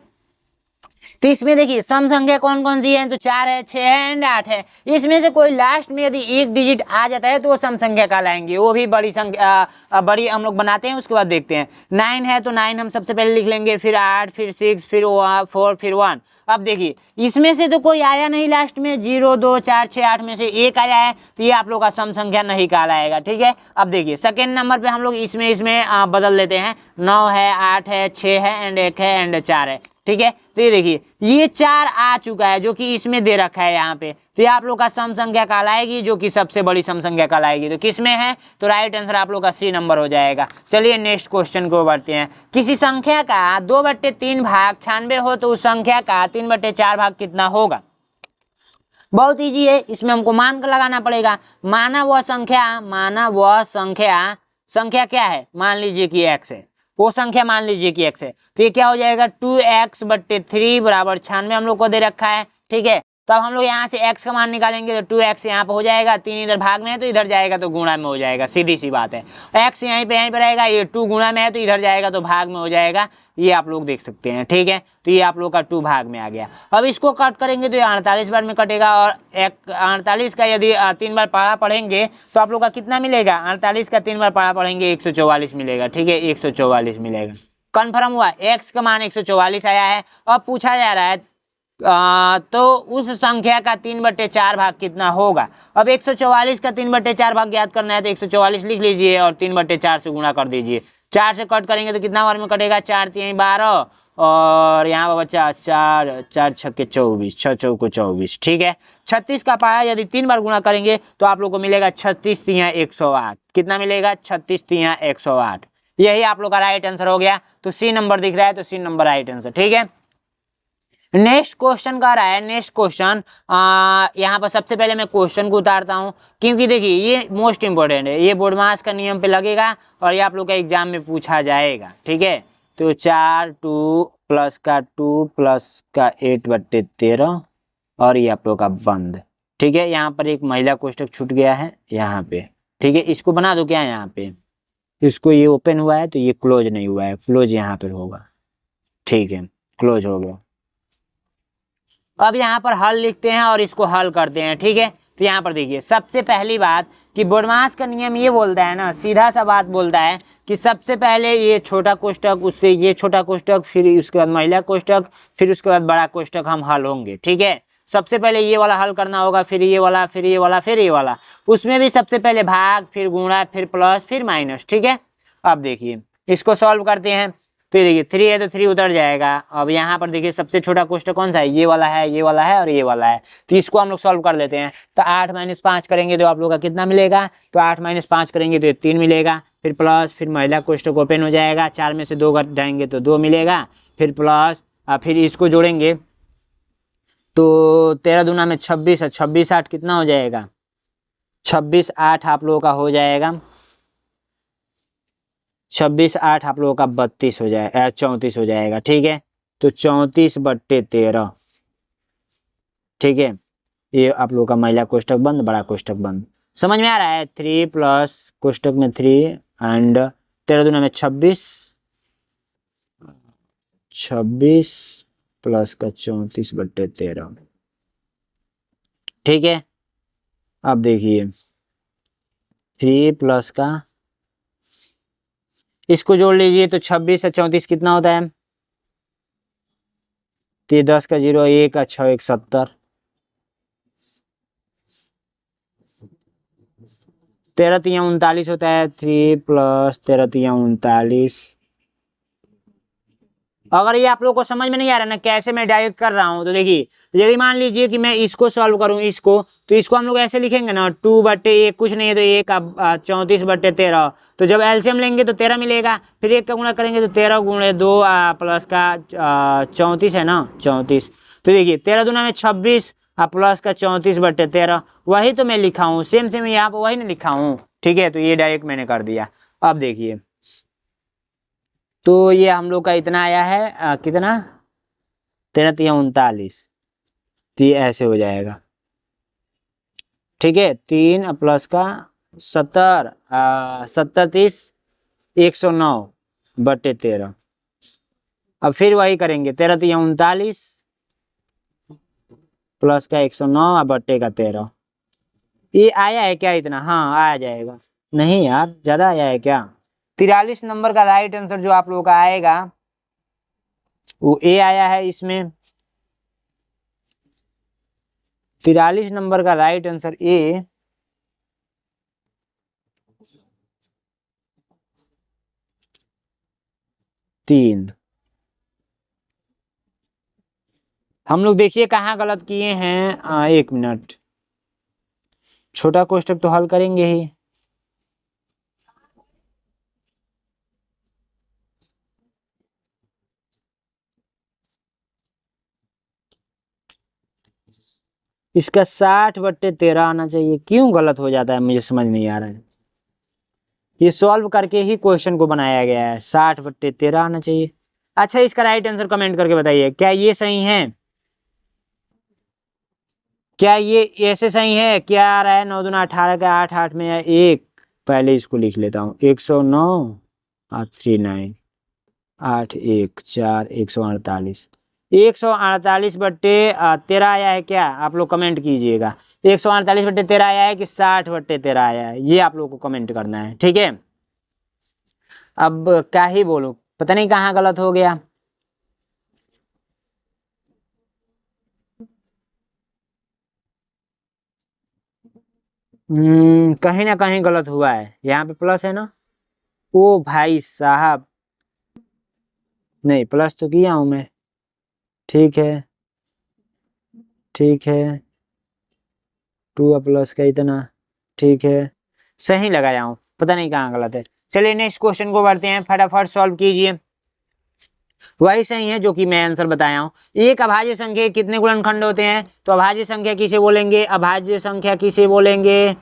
तो इसमें देखिए सम संख्या कौन कौन सी है, तो 4 है, 6 है एंड 8 है। इसमें से कोई लास्ट में यदि एक डिजिट आ जाता है तो वो सम संख्या कहलाएंगे। वो भी बड़ी संख्या, बड़ी हम लोग बनाते हैं, उसके बाद देखते हैं। 9 है तो 9 हम सबसे पहले लिख लेंगे, फिर 8, फिर 6, फिर 4, फिर 1। अब देखिए इसमें से तो कोई आया नहीं लास्ट में, 0, 2, 4, 6, 8 में से एक आया है, तो ये आप लोग का सम संख्या नहीं कहलाएगा। ठीक है, अब देखिए सेकेंड नंबर पे हम लोग इसमें बदल लेते हैं। 9 है, 8 है, 6 है एंड 1 है एंड 4 है। ठीक है, तो ये देखिए ये 4 आ चुका है जो कि इसमें दे रखा है यहाँ पे, तो ये आप लोग का सम संख्या कहलाएगी, जो कि सबसे बड़ी सम संख्या कहलाएगी। तो किस में है, तो राइट आंसर आप लोग का सी नंबर हो जाएगा। चलिए नेक्स्ट क्वेश्चन को बढ़ते हैं। किसी संख्या का 2/3 भाग 96 हो तो उस संख्या का 3/4 भाग कितना होगा। बहुत इजी है, इसमें हमको मान का लगाना पड़ेगा। माना वह संख्या क्या है, मान लीजिए कि x है, वो संख्या मान लीजिए कि x है, तो ये क्या हो जाएगा 2x/3 बराबर 96 हम लोग को दे रखा है। ठीक है, तब हम लोग यहाँ से x का मान निकालेंगे तो 2x यहाँ पे हो जाएगा, 3 इधर भाग में है तो इधर जाएगा तो गुणा में हो जाएगा, सीधी सी बात है। x यहीं पे रहेगा, ये 2 गुणा में है तो इधर जाएगा तो भाग में हो जाएगा, ये आप लोग देख सकते हैं। ठीक है, तो ये आप लोग का 2 भाग में आ गया। अब इसको कट करेंगे तो ये 48 बार में कटेगा, और 48 का यदि 3 बार पढ़ा पढ़ेंगे तो आप लोग का कितना मिलेगा, 48 का 3 बार पढ़ा पढ़ेंगे 144 मिलेगा। ठीक है, 144 मिलेगा। कन्फर्म हुआ, x का मान 144 आया है। अब पूछा जा रहा है तो उस संख्या का 3/4 भाग कितना होगा। अब 144 का 3/4 भाग ज्ञात करना है तो 144 लिख लीजिए और 3/4 से गुणा कर दीजिए। 4 से कट करेंगे तो कितना बार में कटेगा, 4 3 12, और यहाँ पर बच्चा 4 4 छक्के 24, 6 चौको 24। ठीक है, 36 का पाया यदि 3 बार गुणा करेंगे तो आप लोग को मिलेगा 36 3 108। कितना मिलेगा, 36 3 108। यही आप लोग का राइट आंसर हो गया। तो सी नंबर दिख रहा है तो सी नंबर राइट आंसर। ठीक है, नेक्स्ट क्वेश्चन का रहा है। नेक्स्ट क्वेश्चन यहाँ पर सबसे पहले मैं क्वेश्चन को उतारता हूँ, क्योंकि देखिए ये मोस्ट इंपॉर्टेंट है, ये बोर्ड मास का नियम पे लगेगा और ये आप लोग का एग्जाम में पूछा जाएगा। ठीक है, तो 4 2 प्लस का 2 प्लस का 8/13 और ये आप लोग का बंद। ठीक है, यहाँ पर एक महिला कोष्टक छूट गया है यहाँ पे। ठीक है, इसको बना दो क्या, यहाँ पे इसको, ये ओपन हुआ है तो ये क्लोज नहीं हुआ है, क्लोज यहाँ पर होगा। ठीक है, क्लोज हो गया। अब यहाँ पर हल लिखते हैं और इसको हल करते हैं। ठीक है, तो यहाँ पर देखिए सबसे पहली बात कि बोडमास का नियम ये बोलता है ना, सीधा सा बात बोलता है कि सबसे पहले ये छोटा कोष्टक, उससे ये छोटा कोष्टक, फिर उसके बाद महिला कोष्टक, फिर उसके बाद बड़ा कोष्टक हम हल होंगे। ठीक है, सबसे पहले ये वाला हल करना होगा, फिर ये वाला, फिर ये वाला, फिर ये वाला। उसमें भी सबसे पहले भाग, फिर गुणा, फिर प्लस, फिर माइनस। ठीक है, अब देखिए इसको सॉल्व करते हैं। तो ये देखिए 3 है तो 3 उतर जाएगा। अब यहाँ पर देखिए सबसे छोटा कोष्टक कौन सा है, ये वाला है, ये वाला है और ये वाला है। तो इसको हम लोग सॉल्व कर लेते हैं। तो 8 - 5 करेंगे तो आप लोग का कितना मिलेगा, तो 8 - 5 करेंगे तो 3 मिलेगा, फिर प्लस, फिर महिला कोष्टक ओपन हो जाएगा, 4 में से 2 घटाएंगे तो 2 मिलेगा, फिर प्लस, फिर इसको जोड़ेंगे तो 13 दूना में 26 है, 26 8 कितना हो जाएगा, 26 8 आप लोगों का हो जाएगा, 26 8 आप लोगों का 32 हो जाएगा, 34 हो जाएगा। ठीक है, तो 34/13। ठीक है, ये आप लोगों का महिला कोष्टक बंद, बड़ा कोष्टक बंद। समझ में आ रहा है। 3 प्लस कोष्टक में 3 एंड 13 दूना में 26, 26 प्लस का 34/13। ठीक है, अब देखिए 3 प्लस का, इसको जोड़ लीजिए तो 26 से 34 कितना होता है, 10 का 0 1 6 1 70, 13 3 39 होता है। 3 प्लस 13 3 39। अगर ये आप लोगों को समझ में नहीं आ रहा ना कैसे मैं डायरेक्ट कर रहा हूं, तो देखिए यदि मान लीजिए कि मैं इसको सॉल्व करूं, इसको, तो इसको हम लोग ऐसे लिखेंगे ना, 2/1 कुछ नहीं है तो 1 34/13। तो जब एलसीएम लेंगे तो 13 मिलेगा, फिर 1 का गुणा करेंगे तो 13 × 2 प्लस का 34 है ना, 34। तो देखिए 13 दूना में 26 प्लस का 34/13, वही तो मैं लिखा हूँ, सेम सेम यहाँ पर वही ना लिखा हूँ। ठीक है, तो ये डायरेक्ट मैंने कर दिया। अब देखिए तो ये हम लोग का इतना आया है, कितना, 13 3 39। तो ये ऐसे हो जाएगा। ठीक है, 3 प्लस का 70, 70 30 109/13। अब फिर वही करेंगे, 13 3 39 प्लस का 109/13। ये आया है क्या इतना, हाँ आ जाएगा। नहीं यार ज्यादा आया है क्या, 43 नंबर का राइट आंसर जो आप लोगों का आएगा वो ए आया है इसमें। 43 नंबर का राइट आंसर ए। तीन, हम लोग देखिए कहाँ गलत किए हैं। 1 मिनट, छोटा कोष्टक तो हल करेंगे ही। इसका 60/13 आना चाहिए, क्यों गलत हो जाता है मुझे समझ नहीं आ रहा है। ये सॉल्व करके ही क्वेश्चन को बनाया गया है, 60/13 आना चाहिए। अच्छा इसका राइट आंसर कमेंट करके बताइए, क्या ये सही है, क्या ये ऐसे सही है, क्या आ रहा है, 9 दूना 18 का 8 8 में 1, पहले इसको लिख लेता हूँ, 109 39 8 1 4 148, 148/13 आया है क्या, आप लोग कमेंट कीजिएगा। 148/13 आया है कि 60/13 आया है, ये आप लोग को कमेंट करना है। ठीक है, अब क्या ही बोलूं, पता नहीं कहाँ गलत हो गया। कहीं ना कहीं गलत हुआ है, यहाँ पे प्लस है ना, ओ भाई साहब, नहीं प्लस तो किया हूं मैं। ठीक है, ठीक है, 2 प्लस का इतना, ठीक है, सही लगाया हूं, पता नहीं कहाँ गलत है। चलिए नेक्स्ट क्वेश्चन को बढ़ते हैं, फटाफट सॉल्व कीजिए। वही सही है जो कि मैं आंसर बताया हूं। एक अभाज्य संख्या कितने गुणनखंड होते हैं, तो अभाज्य संख्या किसे बोलेंगे, अभाज्य संख्या किसे बोलेंगे,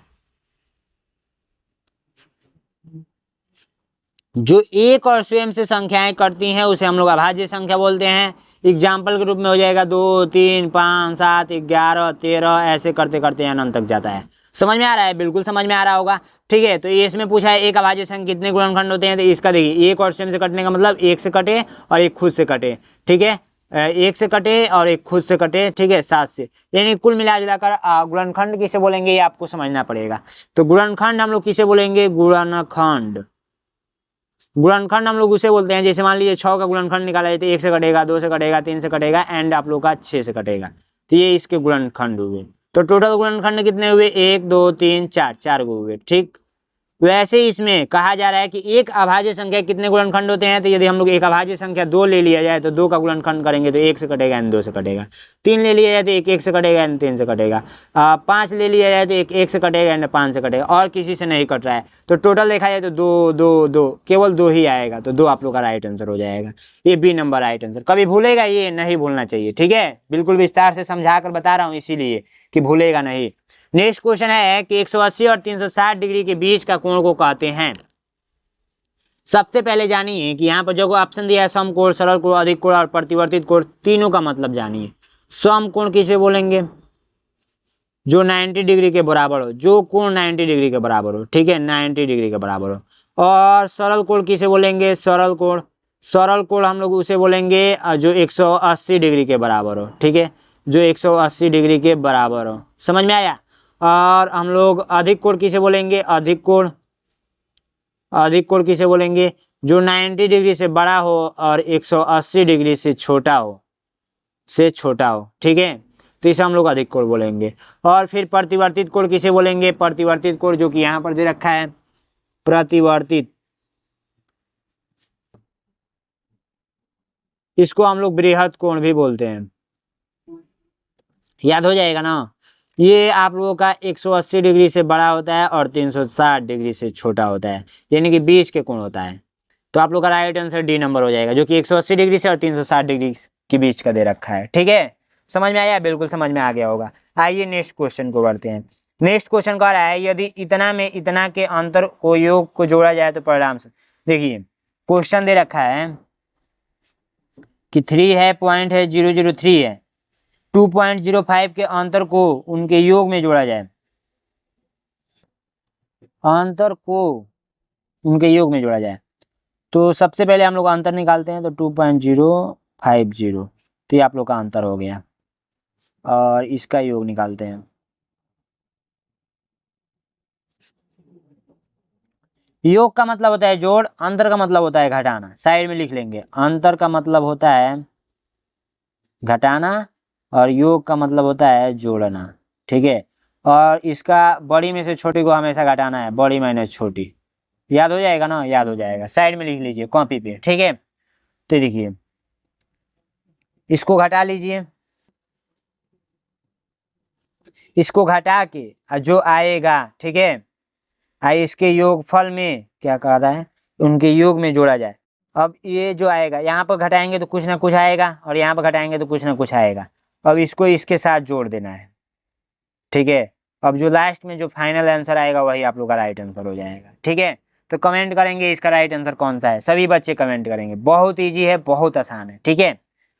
जो एक और स्वयं से संख्याएं करती हैं उसे हम लोग अभाज्य संख्या बोलते हैं। एग्जाम्पल के रूप में हो जाएगा 2 3 5 7 11 13, ऐसे करते करते अनंत तक जाता है। समझ में आ रहा है, बिल्कुल समझ में आ रहा होगा। ठीक है, तो ये इसमें पूछा है एक अभाज्य संख्या कितने गुणनखंड होते हैं, तो इसका देखिए एक और स्वयं से कटने का मतलब एक से कटे और एक खुद से कटे। ठीक है, एक से कटे और एक खुद से कटे, ठीक है, 7 से, यानी कुल मिला जुलाकर गुणनखंड किसे बोलेंगे ये आपको समझना पड़ेगा। तो गुणनखंड हम लोग किसे बोलेंगे, गुणनखंड। गुणनखंड हम लोग उसे बोलते हैं, जैसे मान लीजिए 6 का गुणनखंड निकाला जाए तो 1 से कटेगा, 2 से कटेगा, 3 से कटेगा एंड आप लोग का 6 से कटेगा, तो ये इसके गुणनखंड हुए। तो टोटल गुणनखंड कितने हुए, 1 2 3 4, 4 गो हुए, ठीक। वैसे इसमें कहा जा रहा है कि एक अभाज्य संख्या कितने गुणनखंड होते हैं, तो यदि हम लोग एक अभाज्य संख्या 2 ले लिया जाए तो 2 का गुणनखंड करेंगे तो 1 से कटेगा एंड 2 से कटेगा। 3 ले लिया जाए तो 1 1 से कटेगा एंड 3 से कटेगा। 5 ले लिया जाए तो 1 1 से कटेगा एंड 5 से कटेगा, और किसी से नहीं कट रहा है। तो टोटल देखा जाए तो 2 2 2, केवल 2 ही आएगा, तो 2 आप लोग का राइट आंसर हो जाएगा। ये बी नंबर राइट आंसर। कभी भूलेगा ये नहीं भूलना चाहिए, ठीक है, बिल्कुल विस्तार से समझा कर बता रहा हूँ इसीलिए कि भूलेगा नहीं। नेक्स्ट क्वेश्चन है कि 180 और 360 डिग्री के बीच का कोण को कहते हैं। सबसे पहले जानिए कि यहाँ पर जो ऑप्शन दिया है समकोण, सरल कोण, अधिक कोण और प्रतिवर्तित कोण, तीनों का मतलब जानिए। समकोण किसे बोलेंगे, जो 90 डिग्री के बराबर हो, जो कोण 90 डिग्री के बराबर हो, ठीक है, 90 डिग्री के बराबर हो। और सरल कोण किसे बोलेंगे, सरल कोण, सरल कोण हम लोग उसे बोलेंगे जो 180 डिग्री के बराबर हो, ठीक है, जो 180 डिग्री के बराबर हो, समझ में आया। और हम लोग अधिक कोण किसे बोलेंगे, अधिक कोण, अधिक कोण किसे बोलेंगे, जो 90 डिग्री से बड़ा हो और 180 डिग्री से छोटा हो, ठीक है, तो इसे हम लोग अधिक कोण बोलेंगे। और फिर प्रतिवर्तित कोण किसे बोलेंगे, प्रतिवर्तित कोण जो कि यहाँ पर दे रखा है, प्रतिवर्तित, इसको हम लोग बृहद कोण भी बोलते हैं, याद हो जाएगा ना। ये आप लोगों का 180 डिग्री से बड़ा होता है और 360 डिग्री से छोटा होता है, यानी कि बीच के कोण होता है। तो आप लोग का राइट आंसर डी नंबर हो जाएगा, जो कि 180 डिग्री से और 360 डिग्री के बीच का दे रखा है, ठीक है, समझ में आया, बिल्कुल समझ में आ गया होगा। आइए नेक्स्ट क्वेश्चन को बढ़ते हैं। नेक्स्ट क्वेश्चन कह रहा है यदि इतना में इतना के अंतर को योग को जोड़ा जाए तो परिणाम। देखिए क्वेश्चन दे रखा है कि 3 है, पॉइंट है 003 है, 2.05 के अंतर को उनके योग में जोड़ा जाए, अंतर को उनके योग में जोड़ा जाए। तो सबसे पहले हम लोग अंतर निकालते हैं, तो 2.050, तो ये आप लोग का अंतर हो गया, और इसका योग निकालते हैं। योग का मतलब होता है जोड़, अंतर का मतलब होता है घटाना, साइड में लिख लेंगे। अंतर का मतलब होता है घटाना और योग का मतलब होता है जोड़ना, ठीक है। और इसका बड़ी में से छोटी को हमेशा घटाना है, बड़ी माइनस छोटी, याद हो जाएगा ना, याद हो जाएगा, साइड में लिख लीजिए कॉपी पे, ठीक है। तो देखिए इसको घटा लीजिए, इसको घटा के जो आएगा, ठीक है, आइए इसके योगफल में क्या कह रहा है, उनके योग में जोड़ा जाए। अब ये जो आएगा यहाँ पर घटाएंगे तो कुछ ना कुछ आएगा, और यहाँ पर घटाएंगे तो कुछ ना कुछ आएगा। अब इसको इसके साथ जोड़ देना है, ठीक है। अब जो लास्ट में जो फाइनल आंसर आएगा वही आप लोग का राइट आंसर हो जाएगा, ठीक है। तो कमेंट करेंगे इसका राइट आंसर कौन सा है, सभी बच्चे कमेंट करेंगे। बहुत ईजी है, बहुत आसान है, ठीक है।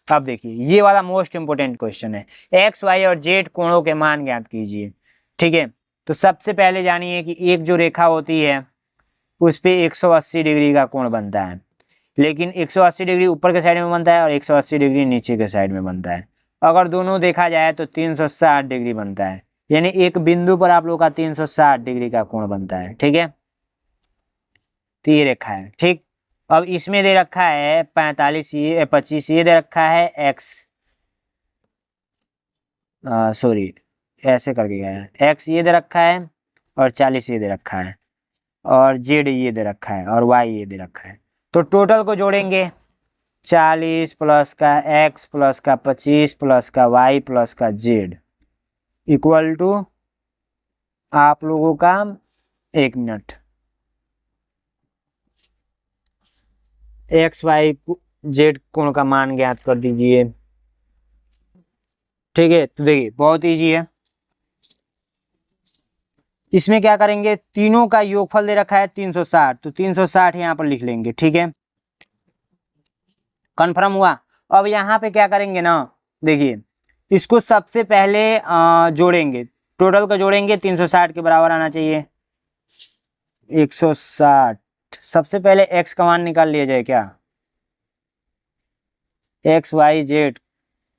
अब देखिए ये वाला मोस्ट इंपोर्टेंट क्वेश्चन है, एक्स वाई और जेड कोणों के मान ज्ञात कीजिए, ठीक है। तो सबसे पहले जानिए कि एक जो रेखा होती है उस पे 180 डिग्री का कोण बनता है, लेकिन 180 डिग्री ऊपर के साइड में बनता है और 180 डिग्री नीचे के साइड में बनता है। अगर दोनों देखा जाए तो 360 डिग्री बनता है, यानी एक बिंदु पर आप लोग का 360 डिग्री का कोण बनता है, ठीक है। तो ये रेखा है, ठीक। अब इसमें दे रखा है 45, ये 25 ये दे रखा है एक्स, सॉरी ऐसे करके गया है, एक्स ये दे रखा है और 40 ये दे रखा है, और जेड ये दे रखा है और वाई ये दे रखा है। तो टोटल को जोड़ेंगे, 40 प्लस का एक्स प्लस का 25 प्लस का वाई प्लस का जेड इक्वल टू आप लोगों का, 1 मिनट, एक्स वाई जेड कोण का मान ज्ञात कर दीजिए, ठीक है। तो देखिए बहुत इजी है, इसमें क्या करेंगे, तीनों का योगफल दे रखा है 360, तो 360 यहाँ पर लिख लेंगे, ठीक है, कंफर्म हुआ। अब यहाँ पे क्या करेंगे ना, देखिए इसको सबसे पहले जोड़ेंगे, टोटल को जोड़ेंगे, 360 के बराबर आना चाहिए 160। सबसे पहले एक्स का मान निकाल लिया जाए क्या, एक्स वाई जेड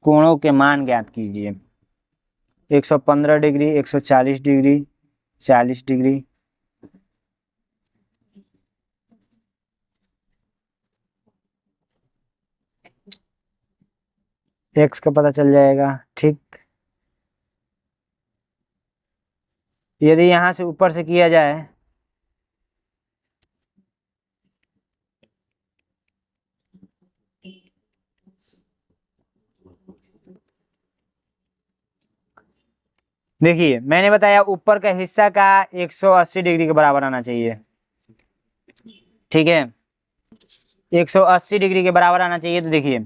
कोणों के मान ज्ञात कीजिए। 115 डिग्री, 140 डिग्री, 40 डिग्री। एक्स का पता चल जाएगा। ठीक, यदि यहां से ऊपर से किया जाए देखिए, मैंने बताया ऊपर का हिस्सा का 180 डिग्री के बराबर आना चाहिए। ठीक है, 180 डिग्री के बराबर आना चाहिए। तो देखिए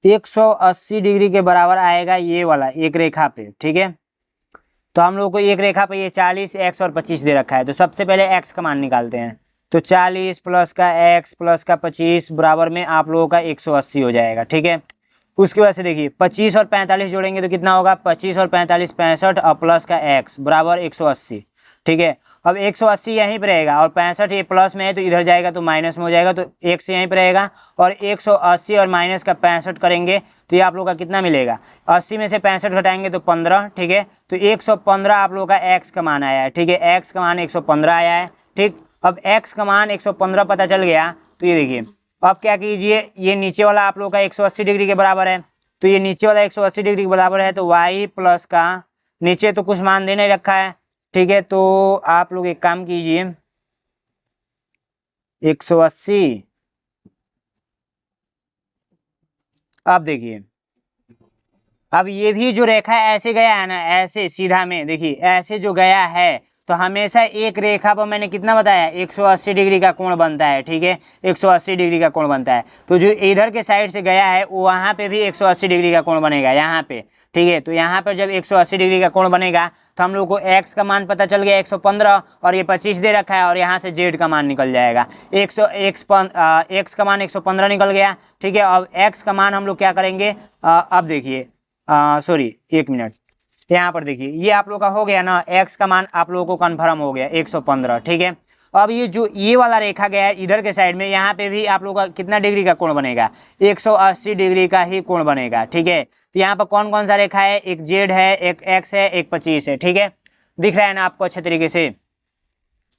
180 डिग्री के बराबर आएगा ये वाला एक रेखा पे। ठीक है, तो हम लोग को एक रेखा पे ये 40, x और 25 दे रखा है। तो सबसे पहले x का मान निकालते हैं। तो 40 प्लस का x प्लस का 25 बराबर में आप लोगों का 180 हो जाएगा। ठीक है, उसके बाद से देखिए 25 और 45 जोड़ेंगे तो कितना होगा, 25 और 45 65 और प्लस का x बराबर 180। ठीक है, अब 180 यहीं पर रहेगा और 65 ये प्लस में है तो इधर जाएगा तो माइनस में हो जाएगा, तो x यहीं पर रहेगा। और 180 और माइनस का 65 करेंगे तो ये आप लोग का कितना मिलेगा, 80 में से 65 घटाएंगे तो 15। ठीक है, तो 115 आप लोग का x का मान आया है। ठीक है, x का मान 115 आया है। ठीक, अब x का मान 115 पता चल गया तो ये देखिए अब क्या कीजिए, ये नीचे वाला आप लोग का 180 डिग्री के बराबर है। तो ये नीचे वाला 180 डिग्री के बराबर है तो y प्लस का नीचे तो कुछ मान देने रखा है। ठीक है, तो आप लोग एक काम कीजिए 180। अब देखिए, अब ये भी जो रेखा ऐसे गया है ना, ऐसे सीधा में देखिए ऐसे जो गया है तो हमेशा एक रेखा पर मैंने कितना बताया, 180 डिग्री का कोण बनता है। ठीक है, 180 डिग्री का कोण बनता है। तो जो इधर के साइड से गया है वहाँ पे भी 180 डिग्री का कोण बनेगा यहाँ पे। ठीक है, तो यहाँ पर जब 180 डिग्री का कोण बनेगा तो हम लोग को x का मान पता चल गया 115 और ये 25 दे रखा है और यहाँ से z का मान निकल जाएगा। x का मान 115 निकल गया। ठीक है, अब x का मान हम लोग क्या करेंगे, अब देखिए सॉरी एक मिनट, यहाँ पर देखिए ये आप लोग का हो गया ना, x का मान आप लोगों को कन्फर्म हो गया 115। ठीक है, अब ये जो ये वाला रेखा गया है इधर के साइड में, यहाँ पे भी आप लोग का कितना डिग्री का कोण बनेगा, 180 डिग्री का ही कोण बनेगा। ठीक है, तो यहाँ पर कौन कौन सा रेखा है, एक z है, एक x है, एक 25 है। ठीक है, दिख रहा है ना आपको अच्छे तरीके से।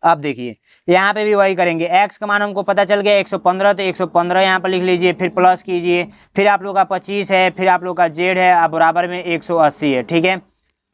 अब देखिए यहाँ पे भी वही करेंगे, x का मान हमको पता चल गया 115, तो 115 यहाँ पर लिख लीजिए, फिर प्लस कीजिए, फिर आप लोग का 25 है, फिर आप लोग का z है, अब बराबर में 180 है। ठीक है,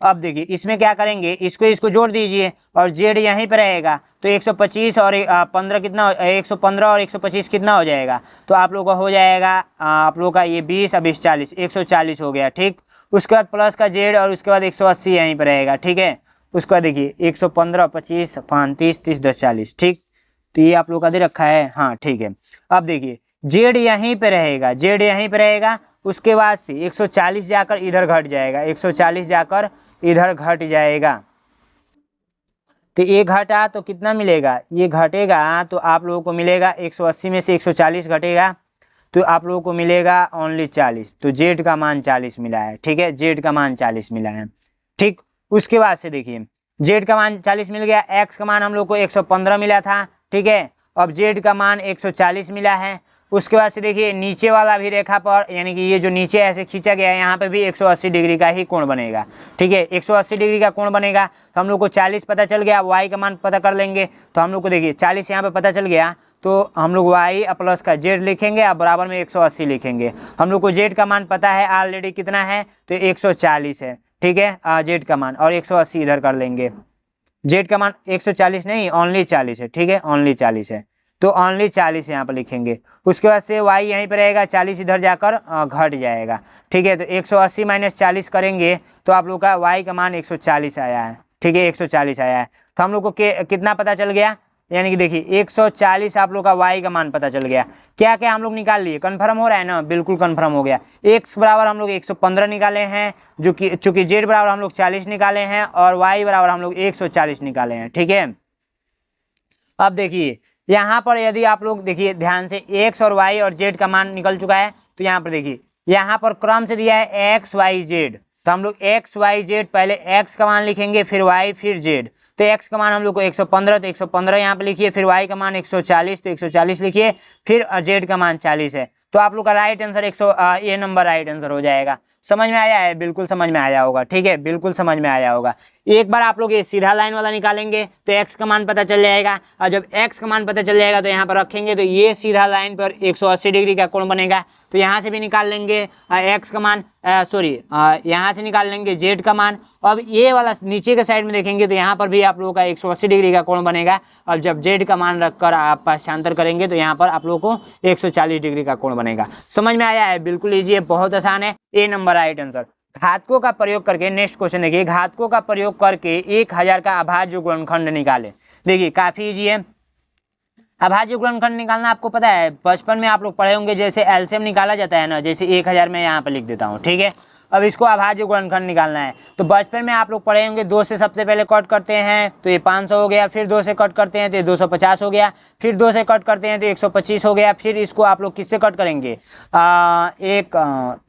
अब देखिए इसमें क्या करेंगे, इसको जोड़ दीजिए और z यहीं पर रहेगा तो 125 और 15 कितना, 115 और 125 कितना हो जाएगा, तो आप लोग का हो जाएगा आप लोग का ये 20 और 20 40, 140 हो गया। ठीक, उसके बाद प्लस का z और उसके बाद 180 यहीं पर रहेगा। ठीक है, उसके बाद देखिए 115 25 35 30 10 40। ठीक, तो ये आप लोग का दे रखा है। हाँ ठीक है, अब देखिए z यहीं पे रहेगा, z यहीं पे रहेगा, उसके बाद से 140 जाकर इधर घट जाएगा, 140 जाकर इधर घट जाएगा। तो ये घटा तो कितना मिलेगा, ये घटेगा तो आप लोगों को मिलेगा 180 में से 140 घटेगा तो आप लोगों को मिलेगा ओनली 40। तो z का मान 40 मिला है। ठीक है, z का मान 40 मिला है। ठीक, उसके बाद से देखिए z का मान 40 मिल गया, x का मान हम लोग को 115 मिला था। ठीक है, अब z का मान 140 मिला है। उसके बाद से देखिए नीचे वाला भी रेखा पर, यानी कि ये जो नीचे ऐसे खींचा गया है यहाँ पे भी 180 डिग्री का ही कोण बनेगा। ठीक है, 180 डिग्री का कोण बनेगा तो हम लोग को 40 पता चल गया, y का मान पता कर लेंगे। तो हम लोग को देखिए 40 यहाँ पे पता चल गया तो हम लोग y प्लस का z लिखेंगे और बराबर में 180 लिखेंगे। हम लोग को z का मान पता है ऑलरेडी कितना है, तो 140 है। ठीक है, z का मान और 180 इधर कर लेंगे, z का मान 140 नहीं ओनली 40 है। ठीक है, ओनली 40 है तो ओनली 40 यहाँ पर लिखेंगे। उसके बाद से y यहीं पर रहेगा, 40 इधर जाकर घट जाएगा। ठीक है, तो 180 माइनस 40 करेंगे तो आप लोग का y का मान 140 आया है। ठीक है, 140 आया है तो हम लोग को कितना पता चल गया, यानी कि देखिए 140 आप लोग का y का मान पता चल गया। क्या क्या हम लोग निकाल लिए, कन्फर्म हो रहा है ना, बिल्कुल कन्फर्म हो गया। x बराबर हम लोग 115 निकाले हैं, जो कि चूंकि z बराबर हम लोग 40 निकाले हैं और y बराबर हम लोग 140 निकाले हैं। ठीक है, अब देखिए यहाँ पर यदि आप लोग देखिए ध्यान से x और y और z का मान निकल चुका है तो यहाँ पर देखिए यहाँ पर क्रम से दिया है x y z, तो हम लोग x y z पहले x का मान लिखेंगे फिर y फिर z, तो x का मान हम लोग को 115, तो 115 यहाँ पे लिखिए, फिर y का मान 140, तो 140 लिखिए, फिर z का मान 40 है। तो आप लोग का राइट आंसर ये नंबर राइट आंसर हो जाएगा। समझ में आया है? बिल्कुल समझ में आया होगा, ठीक है, बिल्कुल समझ में आया होगा। एक बार आप लोग ये सीधा लाइन वाला निकालेंगे तो x का मान पता चल जाएगा, और जब x का मान पता चल जाएगा तो यहाँ पर रखेंगे तो ये सीधा लाइन पर 180 डिग्री का कोण बनेगा। तो यहाँ से भी निकाल लेंगे x का मान, यहाँ से निकाल लेंगे z का मान। अब ये वाला नीचे के साइड में देखेंगे तो यहाँ पर भी आप लोगों का 180 डिग्री का कोण बनेगा, और जब z का मान रखकर आप पाठांतर करेंगे तो यहाँ पर आप लोगों को 140 डिग्री का कोण बनेगा। समझ में आया है? बिल्कुल ईजी है, बहुत आसान है, ए नंबर राइट आंसर। घातकों का प्रयोग करके, नेक्स्ट क्वेश्चन देखिए, घातकों का प्रयोग करके 1000 का अभाज्य गुणनखंड निकाले। देखिए काफी इजी है। अभाज्य गुणनखंड निकालना आपको पता है, बचपन में आप लोग पढ़े होंगे, जैसे एलसीएम निकाला जाता है ना, जैसे 1000 में यहाँ पर लिख देता हूँ, ठीक है। अब इसको अभाज्य गुणनखंड निकालना है, तो बचपन में आप लोग पढ़े होंगे 2 से सबसे पहले कट करते हैं तो ये 500 हो गया, फिर 2 से कट करते हैं तो ये 250 हो गया, फिर 2 से कट करते हैं तो 125 हो गया, फिर इसको आप लोग किससे कट करेंगे, 1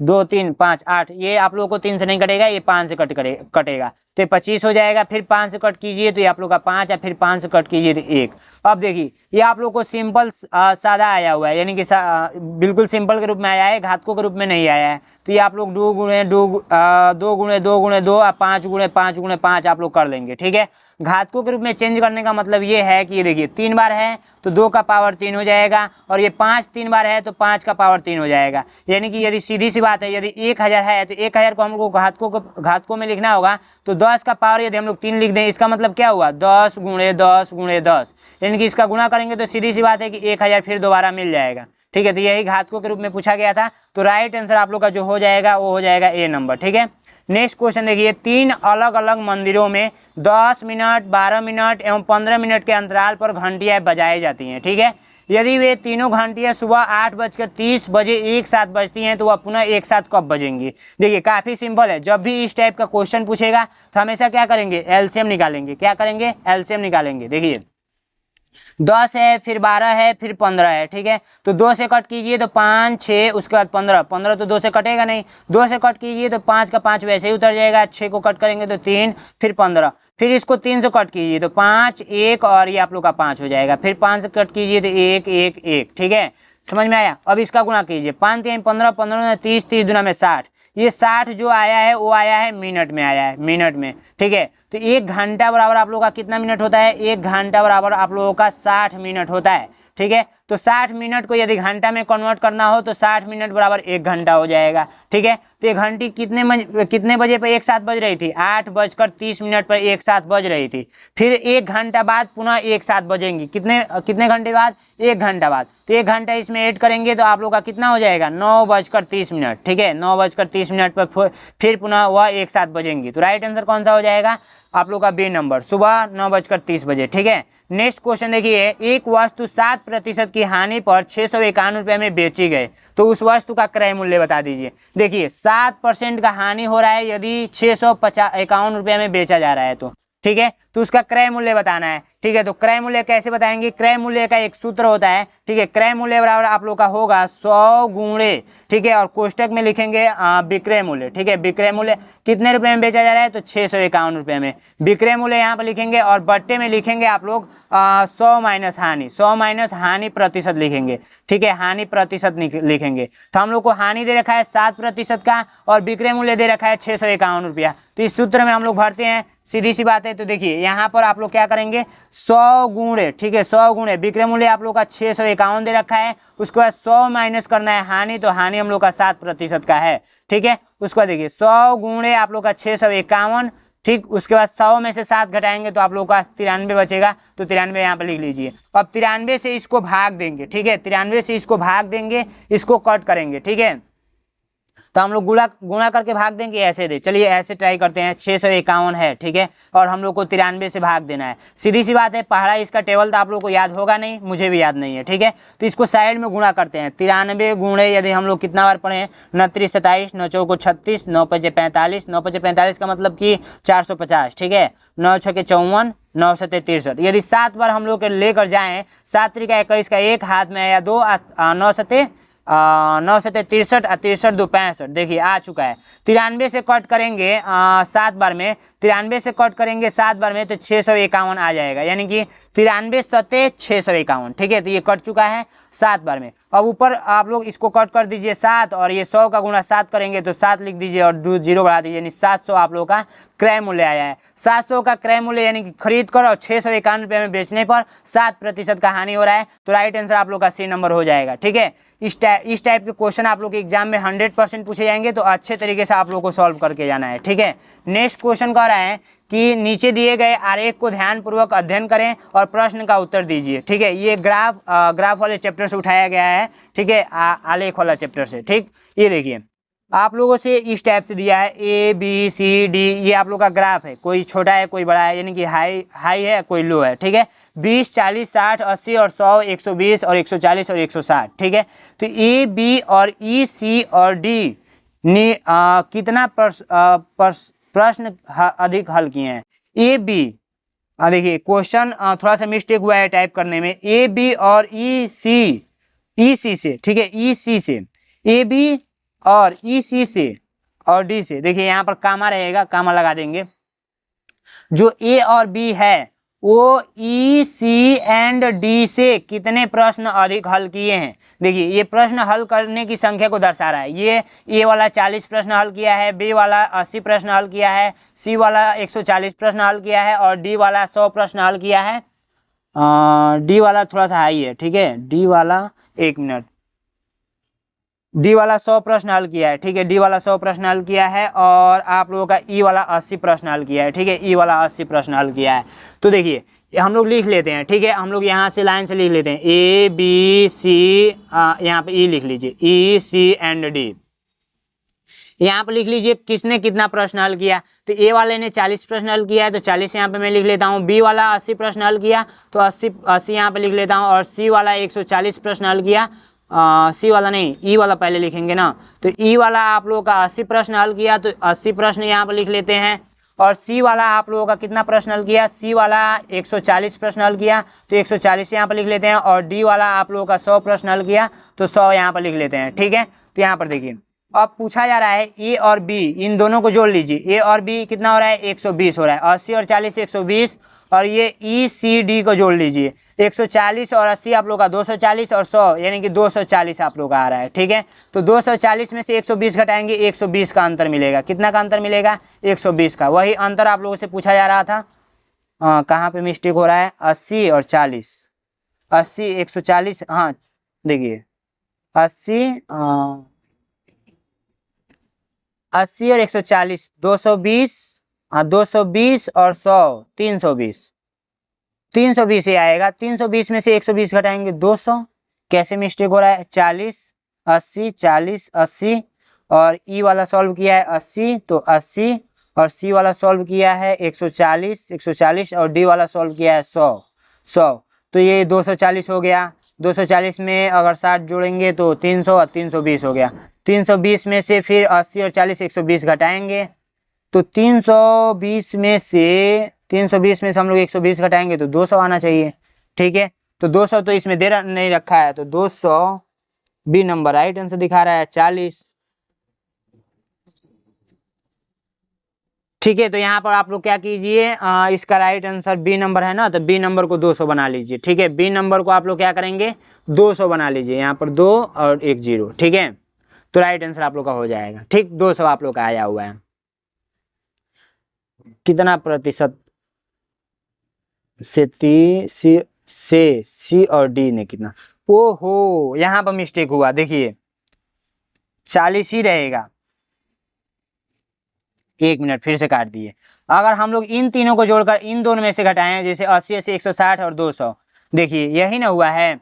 2 3 5 8, ये आप लोग को 3 से नहीं कटेगा, ये 5 से कटेगा तो 25 हो जाएगा। फिर 5 से कट कीजिए तो ये आप लोग का 5 है, फिर 5 से कट कीजिए तो 1। अब देखिए ये आप लोग को सिंपल सादा आया हुआ है, यानी कि बिल्कुल सिंपल के रूप में आया है, घातकों के रूप में नहीं आया है। तो ये आप लोग 2 गुणे 2 गुणे 2 गुणे 2 और 5 गुणे 5 गुणे 5 आप लोग कर लेंगे, ठीक है। घातकों के रूप में चेंज करने का मतलब ये है कि ये देखिए 3 बार है तो 2 का पावर 3 हो जाएगा, और ये 5 3 बार है तो 5 का पावर 3 हो जाएगा। यानी कि यदि सीधी सी बात है, यदि 1000 है तो 1000 को हम लोग घातकों में लिखना होगा, तो 10 का पावर यदि हम लोग 3 लिख दें, इसका मतलब क्या हुआ, 10 गुणे 10 गुणे 10, यानी कि इसका गुणा करेंगे तो सीधी सी बात है कि 1000 फिर दोबारा मिल जाएगा, ठीक है। तो यही घातकों के रूप में पूछा गया था, तो राइट आंसर आप लोग का जो हो जाएगा वो हो जाएगा ए नंबर, ठीक है। नेक्स्ट क्वेश्चन देखिए, 3 अलग अलग मंदिरों में 10 मिनट 12 मिनट एवं 15 मिनट के अंतराल पर घंटियां बजाई जाती हैं, ठीक है। यदि वे तीनों घंटियां सुबह 8:30 बजे एक साथ बजती हैं तो वह पुनः एक साथ कब बजेंगी। देखिए काफी सिंपल है, जब भी इस टाइप का क्वेश्चन पूछेगा तो हमेशा क्या करेंगे, एलसीएम निकालेंगे। क्या करेंगे, एलसीएम निकालेंगे। देखिए 10 है, फिर 12 है, फिर 15 है, ठीक है। तो 2 से कट कीजिए तो 5 6, उसके बाद 15, 15 तो 2 से कटेगा नहीं, 2 से कट कीजिए तो 5 का 5 वैसे ही उतर जाएगा, 6 को कट करेंगे तो 3, फिर 15, फिर इसको 3 से कट कीजिए तो 5 1 और ये आप लोग का 5 हो जाएगा, फिर 5 से कट कीजिए तो 1 1 1, ठीक है। समझ में आया? अब इसका गुणा कीजिए, 5 3 15, 15 30, 30 दुना में 60, ये 60 जो आया है वो आया है मिनट में, आया है मिनट में, ठीक है। तो 1 घंटा बराबर आप लोगों का कितना मिनट होता है, 1 घंटा बराबर आप लोगों का 60 मिनट होता है, ठीक है। तो 60 मिनट को यदि घंटा में कन्वर्ट करना हो तो 60 मिनट बराबर 1 घंटा हो जाएगा, ठीक है। तो ये घंटी कितने बजे पर एक साथ बज रही थी, 8:30 पर एक साथ बज रही थी। फिर 1 घंटा बाद पुनः एक साथ बजेंगी, कितने घंटे बाद, 1 घंटा बाद। तो 1 घंटा इसमें ऐड करेंगे तो आप लोग का कितना हो जाएगा, 9:30, ठीक है। 9:30 पर फिर पुनः वह एक साथ बजेंगी। तो राइट आंसर कौन सा हो जाएगा आप लोग का, बी नंबर, सुबह 9:30 बजे, ठीक है। नेक्स्ट क्वेश्चन देखिए, एक वस्तु 7% की हानि पर 651 रुपये में बेची गई, तो उस वस्तु का क्रय मूल्य बता दीजिए। देखिए 7% का हानि हो रहा है यदि 651 रुपये में बेचा जा रहा है तो, ठीक है। तो उसका क्रय मूल्य बताना है, ठीक है। तो क्रय मूल्य कैसे बताएंगे, क्रय मूल्य का एक सूत्र होता है, ठीक है। क्रय मूल्य बराबर आप लोग का होगा 100 गुणे, ठीक है, और कोष्टक में लिखेंगे विक्रय मूल्य, ठीक है। विक्रय मूल्य कितने रुपए में बेचा जा रहा है तो 651 रुपये में, विक्रय मूल्य यहाँ पर लिखेंगे, और बट्टे में लिखेंगे आप लोग 100 माइनस हानि, 100 माइनस हानि प्रतिशत लिखेंगे, ठीक है। हानि प्रतिशत लिखेंगे। तो हम लोग को हानि दे रखा है 7% का, और विक्रय मूल्य दे रखा है 651 रुपया। तो इस सूत्र में हम लोग भरते हैं, सीधी सी बात है। तो देखिए यहाँ पर आप लोग क्या करेंगे, 100 गुणे, ठीक है, 100 गुणे विक्रय मूल्य आप लोग का 651 दे रखा है, उसके बाद 100 माइनस करना है हानि, तो हानि हम लोग का 7% का है, ठीक है। उसके बाद देखिए 100 गुणे आप लोग का 651, ठीक। उसके बाद 100 में से 7 घटाएंगे तो आप लोग का 93 बचेगा, तो 93 यहाँ पर लिख लीजिए। अब 93 से इसको भाग देंगे, ठीक है, 93 से इसको भाग देंगे, इसको कट करेंगे, ठीक है। तो हम लोग गुणा करके भाग देंगे, ऐसे दे, चलिए ऐसे ट्राई करते हैं। 651 है, ठीक है, और हम लोग को 93 से भाग देना है। सीधी सी बात है, पढ़ा इसका टेबल तो आप लोग को याद होगा नहीं, मुझे भी याद नहीं है, ठीक है। तो इसको साइड में गुणा करते हैं, 93 गुणे, यदि हम लोग कितना बार पढ़े हैं, 29 27, 9 चौको 36, 9 5 45, 9 5 45 का मतलब कि 450, ठीक है। 9 6 54, 9 7 63, यदि 7 बार हम लोग के लेकर जाएं, 7 3 21 का 1 हाथ में आया 2, 9 7 9 से 63 और 63 2 65, देखिए आ चुका है। 93 से कट करेंगे 7 बार में, 93 से कट करेंगे 7 बार में तो 651 आ जाएगा, यानी कि 93 सते 651, ठीक है। तो ये कट चुका है 7 बार में। अब ऊपर आप लोग इसको कट कर दीजिए 7 और ये 100 का गुणा 7 करेंगे तो 7 लिख दीजिए और 0 बढ़ा दीजिए, यानी 700 आप लोगों का क्रय मूल्य आया है। 700 का क्रय मूल्य यानी कि खरीद कर और 651 रुपये में बेचने पर 7% का हानि हो रहा है। तो राइट आंसर आप लोग का सी नंबर हो जाएगा, ठीक है। इस टाइप के क्वेश्चन आप लोग के एग्जाम में 100% पूछे जाएंगे, तो अच्छे तरीके से आप लोग को सॉल्व करके जाना है, ठीक है। नेक्स्ट क्वेश्चन कह रहा है कि नीचे दिए गए आरेख को ध्यानपूर्वक अध्ययन करें और प्रश्न का उत्तर दीजिए, ठीक है। ये ग्राफ वाले चैप्टर से उठाया गया है, ठीक है, आलेख वाला चैप्टर से, ठीक। ये देखिए आप लोगों से इस टाइप से दिया है ABCD, ये आप लोग का ग्राफ है, कोई छोटा है कोई बड़ा है, यानी कि हाई है कोई लो है, ठीक है। 20 40 60 80 और 100 120 और 140 और 160, ठीक है। तो AB और EC और D ने कितना प्रश्न अधिक हल किए हैं। AB देखिए क्वेश्चन थोड़ा सा मिस्टेक हुआ है टाइप करने में, AB और EC से, ठीक है, EC से, AB और EC से और D से, देखिए यहाँ पर कामा रहेगा, कामा लगा देंगे। जो A और B है वो EC एंड D से कितने प्रश्न अधिक हल किए हैं। देखिए ये प्रश्न हल करने की संख्या को दर्शा रहा है। ये A वाला 40 प्रश्न हल किया है, B वाला 80 प्रश्न हल किया है, C वाला 140 प्रश्न हल किया है और D वाला 100 प्रश्न हल किया है। D वाला थोड़ा सा हाई है, ठीक है, D वाला 1 मिनट, D वाला 100 प्रश्न हल किया है, ठीक है, D वाला 100 प्रश्न हल किया है और आप लोगों का E वाला 80 प्रश्न हल किया है, ठीक है, E वाला 80 प्रश्न हल किया है। तो देखिए हम लोग लिख लेते हैं, ठीक है, हम लोग यहाँ से लाइन से लिख लेते हैं ABC, यहाँ पे E लिख लीजिए, EC एंड D, यहाँ पे लिख लीजिए किसने कितना प्रश्न हल किया। तो A वाले ने 40 प्रश्न हल किया है तो 40 यहाँ पे मैं लिख लेता हूँ। B वाला 80 प्रश्न हल किया तो 80 यहाँ पे लिख लेता हूँ और C वाला 140 प्रश्न हल किया, C वाला नहीं E वाला पहले लिखेंगे ना। तो E वाला आप लोगों का 80 प्रश्न हल किया तो 80 प्रश्न यहाँ पर लिख लेते हैं और C वाला आप लोगों का कितना प्रश्न हल किया, C वाला 140 प्रश्न हल किया तो 140 यहाँ पर लिख लेते हैं और D वाला आप लोगों का 100 प्रश्न हल किया तो 100 यहाँ पर लिख लेते हैं, ठीक है। तो यहाँ पर देखिए अब पूछा जा रहा है A और B, इन दोनों को जोड़ लीजिए, A और B कितना हो रहा है 120 हो रहा है, 80 और 40 120 और ये ECD को जोड़ लीजिए, 140 और 80 आप लोग का 240 और 100 यानी कि 240 आप लोग का आ रहा है, ठीक है। तो 240 में से 120 घटाएंगे 120 का अंतर मिलेगा, कितना का अंतर मिलेगा 120 का, वही अंतर आप लोगों से पूछा जा रहा था। कहाँ पे मिस्टेक हो रहा है, 80 और 40, 80 140, हाँ देखिए 80 और 140 220, हाँ 220 और 100 320 ही आएगा। 320 में से 120 घटाएंगे 200, कैसे मिस्टेक हो रहा है 40 80 40 80 और E वाला सॉल्व किया है 80 तो 80 और C वाला सॉल्व किया है 140 और D वाला सॉल्व किया है 100 तो ये 240 हो गया। 240 में अगर 60 जोड़ेंगे तो 300 और 320 हो गया। 320 में से फिर 80 और 40 120 घटाएंगे तो 320 में से हम लोग 120 घटाएंगे तो 200 आना चाहिए, ठीक है। तो 200 तो इसमें दे नहीं रखा है तो 200 बी नंबर राइट आंसर दिखा रहा है 40, ठीक है। तो यहाँ पर आप लोग क्या कीजिए, इसका राइट आंसर बी नंबर है ना, तो बी नंबर को 200 बना लीजिए, ठीक है। बी नंबर को आप लोग क्या करेंगे 200 बना लीजिए, यहाँ पर 2 और 1 0, ठीक है। तो राइट आंसर आप लोग का हो जाएगा, ठीक। 200 आप लोग का आया हुआ है। कितना प्रतिशत से सी और डी ने कितना, ओहो यहाँ पर मिस्टेक हुआ, देखिए 40 ही रहेगा, 1 मिनट फिर से काट दिए। अगर हम लोग इन तीनों को जोड़कर इन दोनों में से घटाएं, जैसे 80 से 160 और 200, देखिए यही ना हुआ है।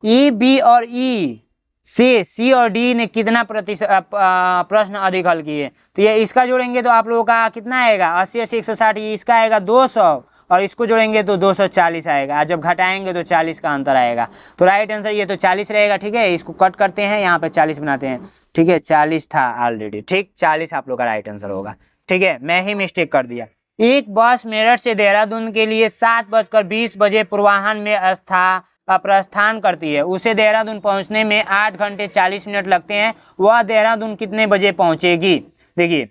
E B और E से C और D ने कितना प्रतिशत प्रश्न अधिक हल किए, तो ये इसका जोड़ेंगे तो आप लोगों का कितना आएगा 80 80 160, इसका आएगा 200 और इसको जोड़ेंगे तो 240 आएगा, जब घटाएंगे तो 40 का अंतर आएगा। तो राइट आंसर ये तो 40 रहेगा, ठीक है। इसको कट करते हैं, यहाँ पे 40 बनाते हैं, ठीक है। 40 था ऑलरेडी, ठीक, 40 आप लोग का राइट आंसर होगा, ठीक है। मैं ही मिस्टेक कर दिया। एक बस मेरठ से देहरादून के लिए 7:20 बजे पूर्वाह्न में प्रस्थान करती है, उसे देहरादून पहुंचने में 8 घंटे 40 मिनट लगते हैं, वह देहरादून कितने बजे पहुंचेगी। देखिए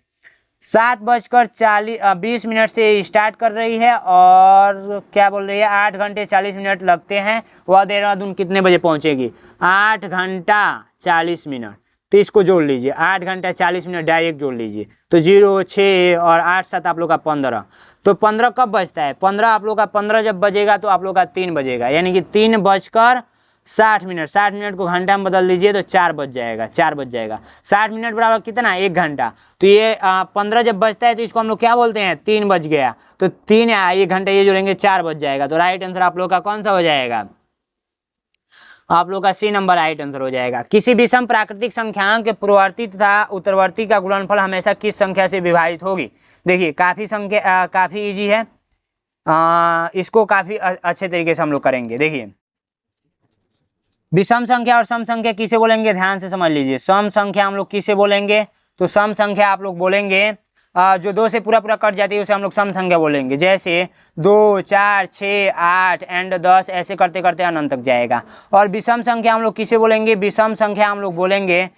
7:20 से स्टार्ट कर रही है और क्या बोल रही है 8 घंटे 40 मिनट लगते हैं, वह देहरादून कितने बजे पहुंचेगी। 8 घंटा 40 मिनट, तो इसको जोड़ लीजिए, 8 घंटा 40 मिनट डायरेक्ट जोड़ लीजिए, तो 0 6 और 8 7 आप लोग का 15, तो 15 कब बजता है, 15 आप लोग का 15 जब बजेगा तो आप लोग का 3 बजेगा, यानी कि 3:60, 60 मिनट को घंटा में बदल दीजिए तो 4 बज जाएगा, 4 बज जाएगा। 60 मिनट बराबर कितना, 1 घंटा, तो ये 15 जब बजता है तो इसको हम लोग क्या बोलते हैं, 3 बज गया, तो 3 1 घंटा ये जोड़ेंगे 4 बज जाएगा, तो राइट आंसर आप लोग का कौन सा हो जाएगा, आप लोग का सी नंबर राइट आंसर हो जाएगा। किसी विषम प्राकृतिक संख्याओं के पूर्ववर्ती तथा उत्तरवर्ती का गुणनफल हमेशा किस संख्या से विभाजित होगी। देखिए काफी इजी है, इसको काफी अच्छे तरीके से हम लोग करेंगे। देखिए विषम संख्या और सम संख्या किसे बोलेंगे, ध्यान से समझ लीजिए। सम संख्या हम लोग किसे बोलेंगे, तो सम संख्या आप लोग बोलेंगे जो 2 से पूरा कट जाती है उसे हम लोग सम संख्या बोलेंगे, जैसे 2 4 6 8 एंड 10 ऐसे करते करते अनंत तक जाएगा। और विषम संख्या हम लोग किसे बोलेंगे, विषम संख्या हम लोग बोलेंगे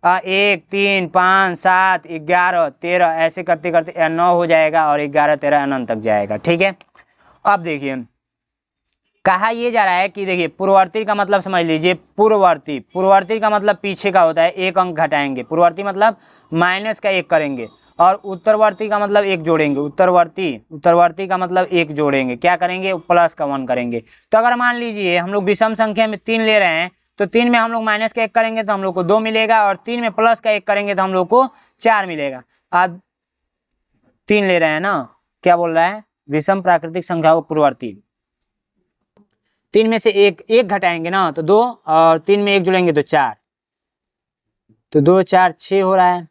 1 3 5 7 11 13 ऐसे करते करते 9 हो जाएगा और 11 13 अनंत तक जाएगा। ठीक है, अब देखिए कहा ये जा रहा है कि देखिए पूर्ववर्ती का मतलब समझ लीजिए, पूर्ववर्ती का मतलब पीछे का होता है, 1 अंक घटाएंगे, पूर्ववर्ती मतलब माइनस का 1 करेंगे, और उत्तरवर्ती का मतलब 1 जोड़ेंगे, उत्तरवर्ती का मतलब 1 जोड़ेंगे, क्या करेंगे, प्लस का 1 करेंगे। तो अगर मान लीजिए हम लोग विषम संख्या में 3 ले रहे हैं, तो 3 में हम लोग माइनस का 1 करेंगे तो हम लोग को 2 मिलेगा, और 3 में प्लस का 1 करेंगे तो हम लोग को 4 मिलेगा। 3 ले रहे हैं ना, क्या बोल रहा है, विषम प्राकृतिक संख्या को पूर्ववर्ती, 3 में से 1 घटाएंगे ना तो 2, और 3 में 1 जुड़ेंगे तो 4, तो 2 4 6 हो रहा है।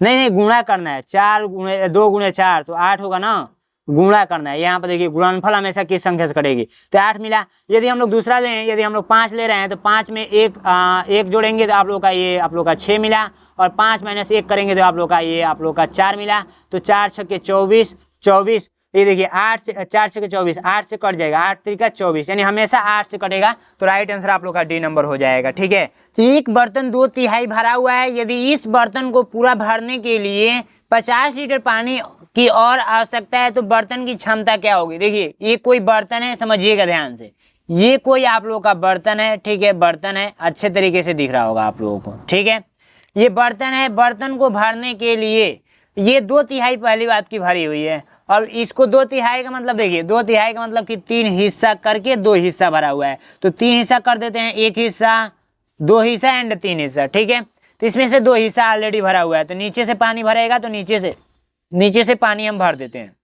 नहीं गुणा करना है, 2 गुणे 4 तो 8 होगा ना, गुणा करना है। यहाँ पर देखिए गुणनफल हमेशा किस संख्या से कटेगी, तो 8 मिला। यदि हम लोग दूसरा लें, यदि हम लोग 5 ले रहे हैं तो 5 में 1 जोड़ेंगे तो आप लोग का 6 मिला, और 5 - 1 करेंगे तो आप लोग का 4 मिला, तो 4 6 के 24, ये देखिए 8 से 4 6 के 24, 8 से कट जाएगा, 8 3 का 24, यानी हमेशा 8 से कटेगा, तो राइट आंसर आप लोग का डी नंबर हो जाएगा। ठीक है, तो एक बर्तन 2/3 भरा हुआ है, यदि इस बर्तन को पूरा भरने के लिए 50 लीटर पानी की और आवश्यकता है तो बर्तन की क्षमता क्या होगी। देखिए ये कोई बर्तन है, समझिएगा ध्यान से, ये कोई आप लोग का बर्तन है। ठीक है, बर्तन है, अच्छे तरीके से दिख रहा होगा आप लोगों को। ठीक है, ये बर्तन है, बर्तन को भरने के लिए ये 2/3 पहली बात की भरी हुई है, और इसको 2/3 का मतलब देखिए, 2/3 का मतलब कि 3 हिस्सा करके 2 हिस्सा भरा हुआ है, तो 3 हिस्सा कर देते हैं, 1 हिस्सा 2 हिस्सा एंड 3 हिस्सा। ठीक है, तो इसमें से 2 हिस्सा ऑलरेडी भरा हुआ है, तो नीचे से पानी भरेगा, तो नीचे से पानी हम भर देते हैं।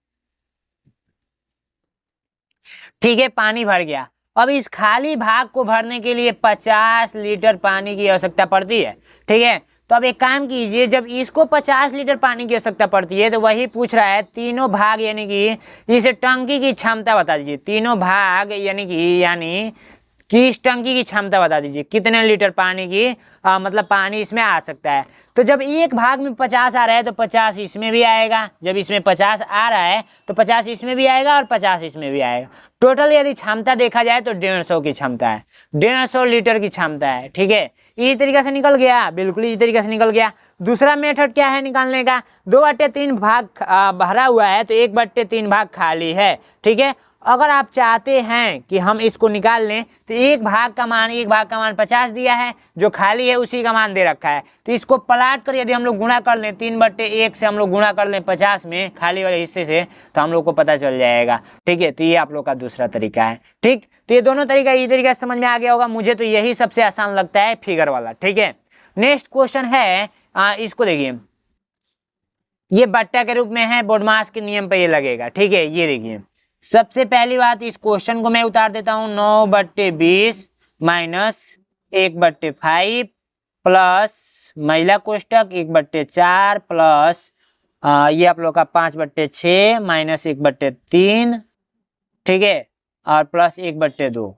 ठीक है, पानी भर गया। अब इस खाली भाग को भरने के लिए 50 लीटर पानी की आवश्यकता पड़ती है। ठीक है, तो अब एक काम कीजिए, जब इसको 50 लीटर पानी की आवश्यकता पड़ती है तो वही पूछ रहा है तीनों भाग यानी कि इस टंकी की क्षमता बता दीजिए, तीनों भाग यानी कि इस टंकी की क्षमता बता दीजिए, कितने लीटर पानी की मतलब पानी इसमें आ सकता है। तो जब एक भाग में 50 आ रहा है तो 50 इसमें भी आएगा, जब इसमें 50 आ रहा है तो 50 इसमें भी आएगा और 50 इसमें भी आएगा। टोटल यदि क्षमता देखा जाए तो 150 की क्षमता है, 150 लीटर की क्षमता है। ठीक है, इसी तरीके से निकल गया, बिल्कुल इसी तरीके से निकल गया। दूसरा मेथड क्या है निकालने का, 2/3 भाग भरा हुआ है तो 1/3 भाग खाली है। ठीक है, अगर आप चाहते हैं कि हम इसको निकाल लें तो एक भाग का मान 50 दिया है, जो खाली है उसी का मान दे रखा है, तो इसको पलट कर यदि हम लोग गुणा कर लें, 3/1 से हम लोग गुणा कर लें 50 में खाली वाले हिस्से से, तो हम लोग को पता चल जाएगा। ठीक है, तो ये आप लोग का दूसरा तरीका है। ठीक, तो ये दोनों तरीका ये तरीका समझ में आ गया होगा, मुझे तो यही सबसे आसान लगता है, फिगर वाला। ठीक है, नेक्स्ट क्वेश्चन है, इसको देखिए, ये बट्टा के रूप में है, बोडमास के नियम पे ये लगेगा। ठीक है, ये देखिए सबसे पहली बात, इस क्वेश्चन को मैं उतार देता हूं, 9/20 माइनस 1/5 प्लस महिला कोष्टक 1/4 प्लस ये आप लोग का 5/6 माइनस 1/3। ठीक है, और प्लस 1/2।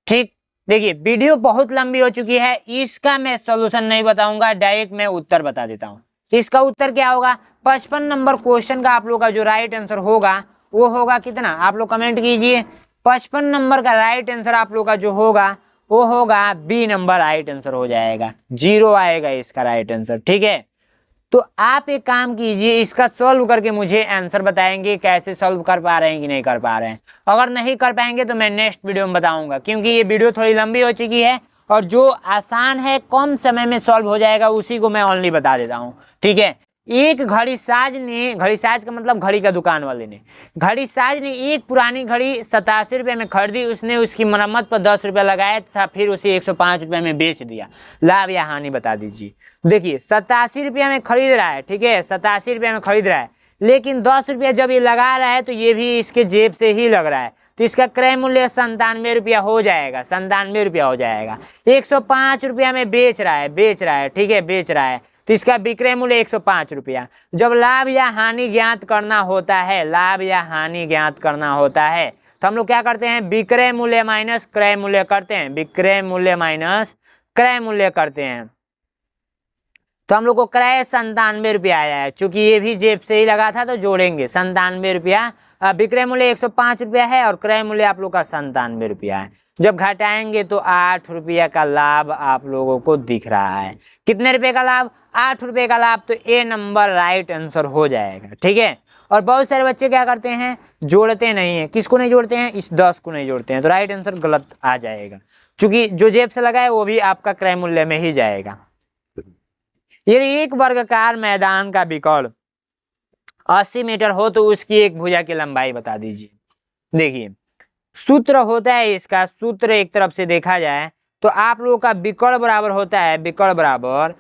ठीक, देखिए वीडियो बहुत लंबी हो चुकी है, इसका मैं सॉल्यूशन नहीं बताऊंगा, डायरेक्ट मैं उत्तर बता देता हूं। इसका उत्तर क्या होगा, 55 नंबर क्वेश्चन का आप लोग का जो राइट आंसर होगा वो होगा कितना, आप लोग कमेंट कीजिए। 55 नंबर का राइट आंसर आप लोग का जो होगा वो होगा बी नंबर राइट आंसर हो जाएगा, 0 आएगा इसका राइट आंसर। ठीक है, तो आप एक काम कीजिए, इसका सॉल्व करके मुझे आंसर बताएंगे कैसे सॉल्व कर पा रहे हैं कि नहीं कर पा रहे हैं। अगर नहीं कर पाएंगे तो मैं नेक्स्ट वीडियो में बताऊंगा, क्योंकि ये वीडियो थोड़ी लंबी हो चुकी है और जो आसान है कम समय में सॉल्व हो जाएगा उसी को मैं ओनली बता देता हूँ। ठीक है, एक घड़ी साज ने, घड़ी साज का मतलब घड़ी का दुकान वाले ने, घड़ी साज ने एक पुरानी घड़ी 87 रुपये में खरीदी, उसने उसकी मरम्मत पर 10 रुपये लगाया था, फिर उसे 105 रुपये में बेच दिया। लाभ या हानि बता दीजिए। देखिए 87 रुपये में खरीद रहा है, ठीक है, 87 रुपये में खरीद रहा है, लेकिन 10 रुपये जब ये लगा रहा है तो ये भी इसके जेब से ही लग रहा है, तो इसका क्रय मूल्य 97 रुपया हो जाएगा, 97 रुपया हो जाएगा। 105 रुपया में बेच रहा है, ठीक है, बेच रहा है, तो इसका विक्रय मूल्य 105 रुपया। जब लाभ या हानि ज्ञात करना होता है, लाभ या हानि ज्ञात करना होता है, तो हम लोग क्या करते हैं, विक्रय मूल्य माइनस क्रय मूल्य करते हैं, विक्रय मूल्य माइनस क्रय मूल्य करते हैं। तो हम लोग को क्रय 97 रुपया आया है, चूंकि ये भी जेब से ही लगा था तो जोड़ेंगे 97 रुपया। विक्रय मूल्य 105 रुपया है और क्रय मूल्य आप लोग का 97 रुपया है। जब घटाएंगे तो 8 रुपया का लाभ आप लोगों को दिख रहा है। कितने रुपए का लाभ, 8 रुपये का लाभ, तो ए नंबर राइट आंसर हो जाएगा। ठीक है, और बहुत सारे बच्चे क्या करते हैं, जोड़ते नहीं है। किसको नहीं जोड़ते हैं, इस 10 को नहीं जोड़ते हैं, तो राइट आंसर गलत आ जाएगा, क्योंकि जो जेब से लगा है वो भी आपका क्रय मूल्य में ही जाएगा। यदि एक वर्गाकार मैदान का विकर्ण 80 मीटर हो तो उसकी एक भुजा की लंबाई बता दीजिए। देखिए सूत्र होता है इसका, सूत्र एक तरफ से देखा जाए तो आप लोगों का विकर्ण बराबर होता है, विकर्ण बराबर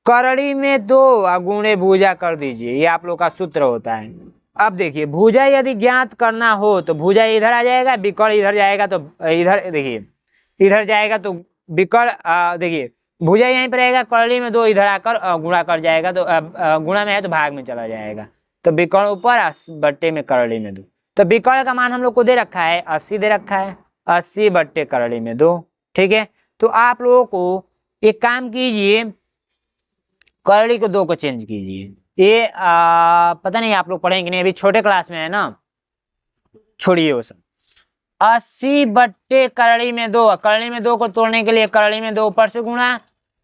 करड़ी में 2 गुणे भुजा कर दीजिए, ये आप लोग का सूत्र होता है। अब देखिए भुजा यदि ज्ञात करना हो तो भुजा इधर आ जाएगा, विकर्ण इधर जाएगा, तो इधर देखिए इधर जाएगा तो विकर्ण, देखिए भुजा यहीं पर रहेगा, करड़ी में 2 इधर आकर गुणा कर जाएगा, तो गुणा में है तो भाग में चला जाएगा, तो विकर्ण ऊपर बट्टे में करड़ी में 2। तो विकर्ण का मान हम लोग को दे रखा है 80 दे रखा है, 80 बट्टे करड़ी में 2। ठीक है, तो आप लोगों को एक काम कीजिए, करड़ी को 2 को चेंज कीजिए। ये पता नहीं आप लोग पढ़ेंगे नहीं, अभी छोटे क्लास में है ना, छोड़िए वो सब। 80 बट्टे करड़ी में 2, करड़ी में 2 को तोड़ने के लिए करड़ी में 2 ऊपर से गुणा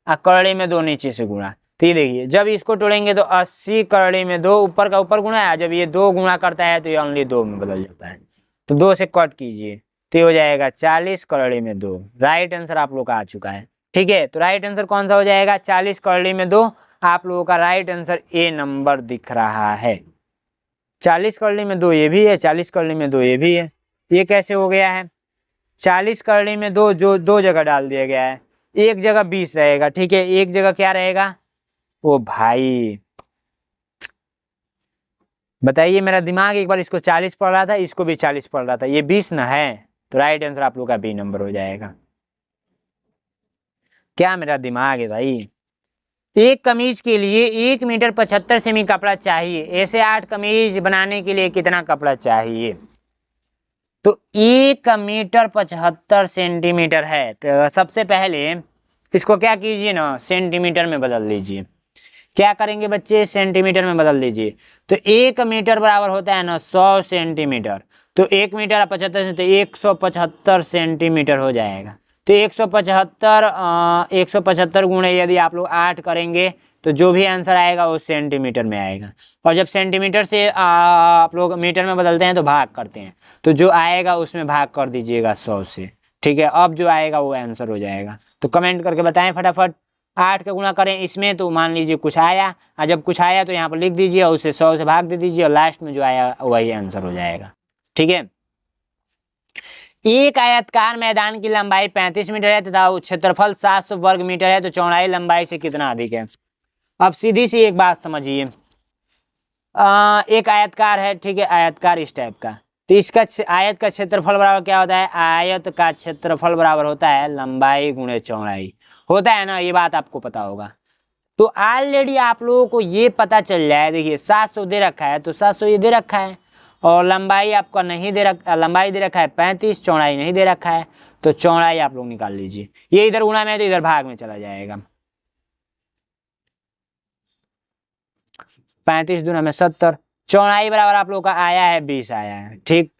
और करड़ी में 2 नीचे से गुणा। तो ये देखिए जब इसको तोड़ेंगे तो 80 करड़ी में 2 ऊपर का ऊपर गुणा है, जब ये 2 गुणा करता है तो ये ओनली 2 में बदल जाता है, तो 2 से कट कीजिए तो हो जाएगा 40 करड़ी में 2। राइट आंसर आप लोग का आ चुका है। ठीक है, तो राइट आंसर कौन सा हो जाएगा, 40 करड़ी में 2। आप लोगों का राइट आंसर ए नंबर दिख रहा है। 40 करड़ी में 2 ये भी है, 40 करड़ी में 2 ये भी है। ये कैसे हो गया है, 40 करड़ी में 2 जो 2 जगह डाल दिया गया है, एक जगह 20 रहेगा। ठीक है, एक जगह क्या रहेगा, ओ भाई बताइए, मेरा दिमाग एक बार इसको 40 पढ़ रहा था, इसको भी 40 पढ़ रहा था, ये 20 ना है, तो राइट आंसर आप लोग का बी नंबर हो जाएगा। क्या मेरा दिमाग है भाई। एक कमीज के लिए 1 मीटर 75 सेमी कपड़ा चाहिए, ऐसे 8 कमीज बनाने के लिए कितना कपड़ा चाहिए। तो 1 मीटर 75 सेंटीमीटर है, तो सबसे पहले इसको क्या कीजिए ना, सेंटीमीटर में बदल लीजिए। क्या करेंगे बच्चे, सेंटीमीटर में बदल लीजिए। तो 1 मीटर बराबर होता है ना 100 सेंटीमीटर, तो 1 मीटर 75 तो 175 सेंटीमीटर हो जाएगा। तो 175 गुणे यदि आप लोग 8 करेंगे तो जो भी आंसर आएगा वो सेंटीमीटर में आएगा, और जब सेंटीमीटर से आप लोग मीटर में बदलते हैं तो भाग करते हैं, तो जो आएगा उसमें भाग कर दीजिएगा 100 से। ठीक है, अब जो आएगा वो आंसर हो जाएगा। तो कमेंट करके बताएं फटाफट। 8 का गुणा करें इसमें तो मान लीजिए कुछ आया, और जब कुछ आया तो यहाँ पर लिख दीजिए और उसे 100 से भाग दे दीजिए, और लास्ट में जो आया वही आंसर हो जाएगा। ठीक है, एक आयतकार मैदान की लंबाई 35 मीटर है तथा क्षेत्रफल 700 वर्ग मीटर है, तो चौड़ाई लंबाई से कितना अधिक है। अब सीधी सी एक बात समझिए, एक आयतकार है, ठीक है, आयतकार इस टाइप का, तो इसका आयत का क्षेत्रफल बराबर क्या होता है, आयत का क्षेत्रफल बराबर होता है लंबाई गुणे चौड़ाई, होता है ना, ये बात आपको पता होगा। तो ऑलरेडी आप लोगों को ये पता चल जाए, देखिए 700 दे रखा है तो 700 ये दे रखा है, और लंबाई आपका नहीं दे रखा, लंबाई दे रखा है 35, चौड़ाई नहीं दे रखा है, तो चौड़ाई आप लोग निकाल लीजिए। ये इधर गुणा में है तो इधर भाग में चला जाएगा, 35 दूना में 70, चौड़ाई बराबर आप लोग का आया है 20 आया है, ठीक।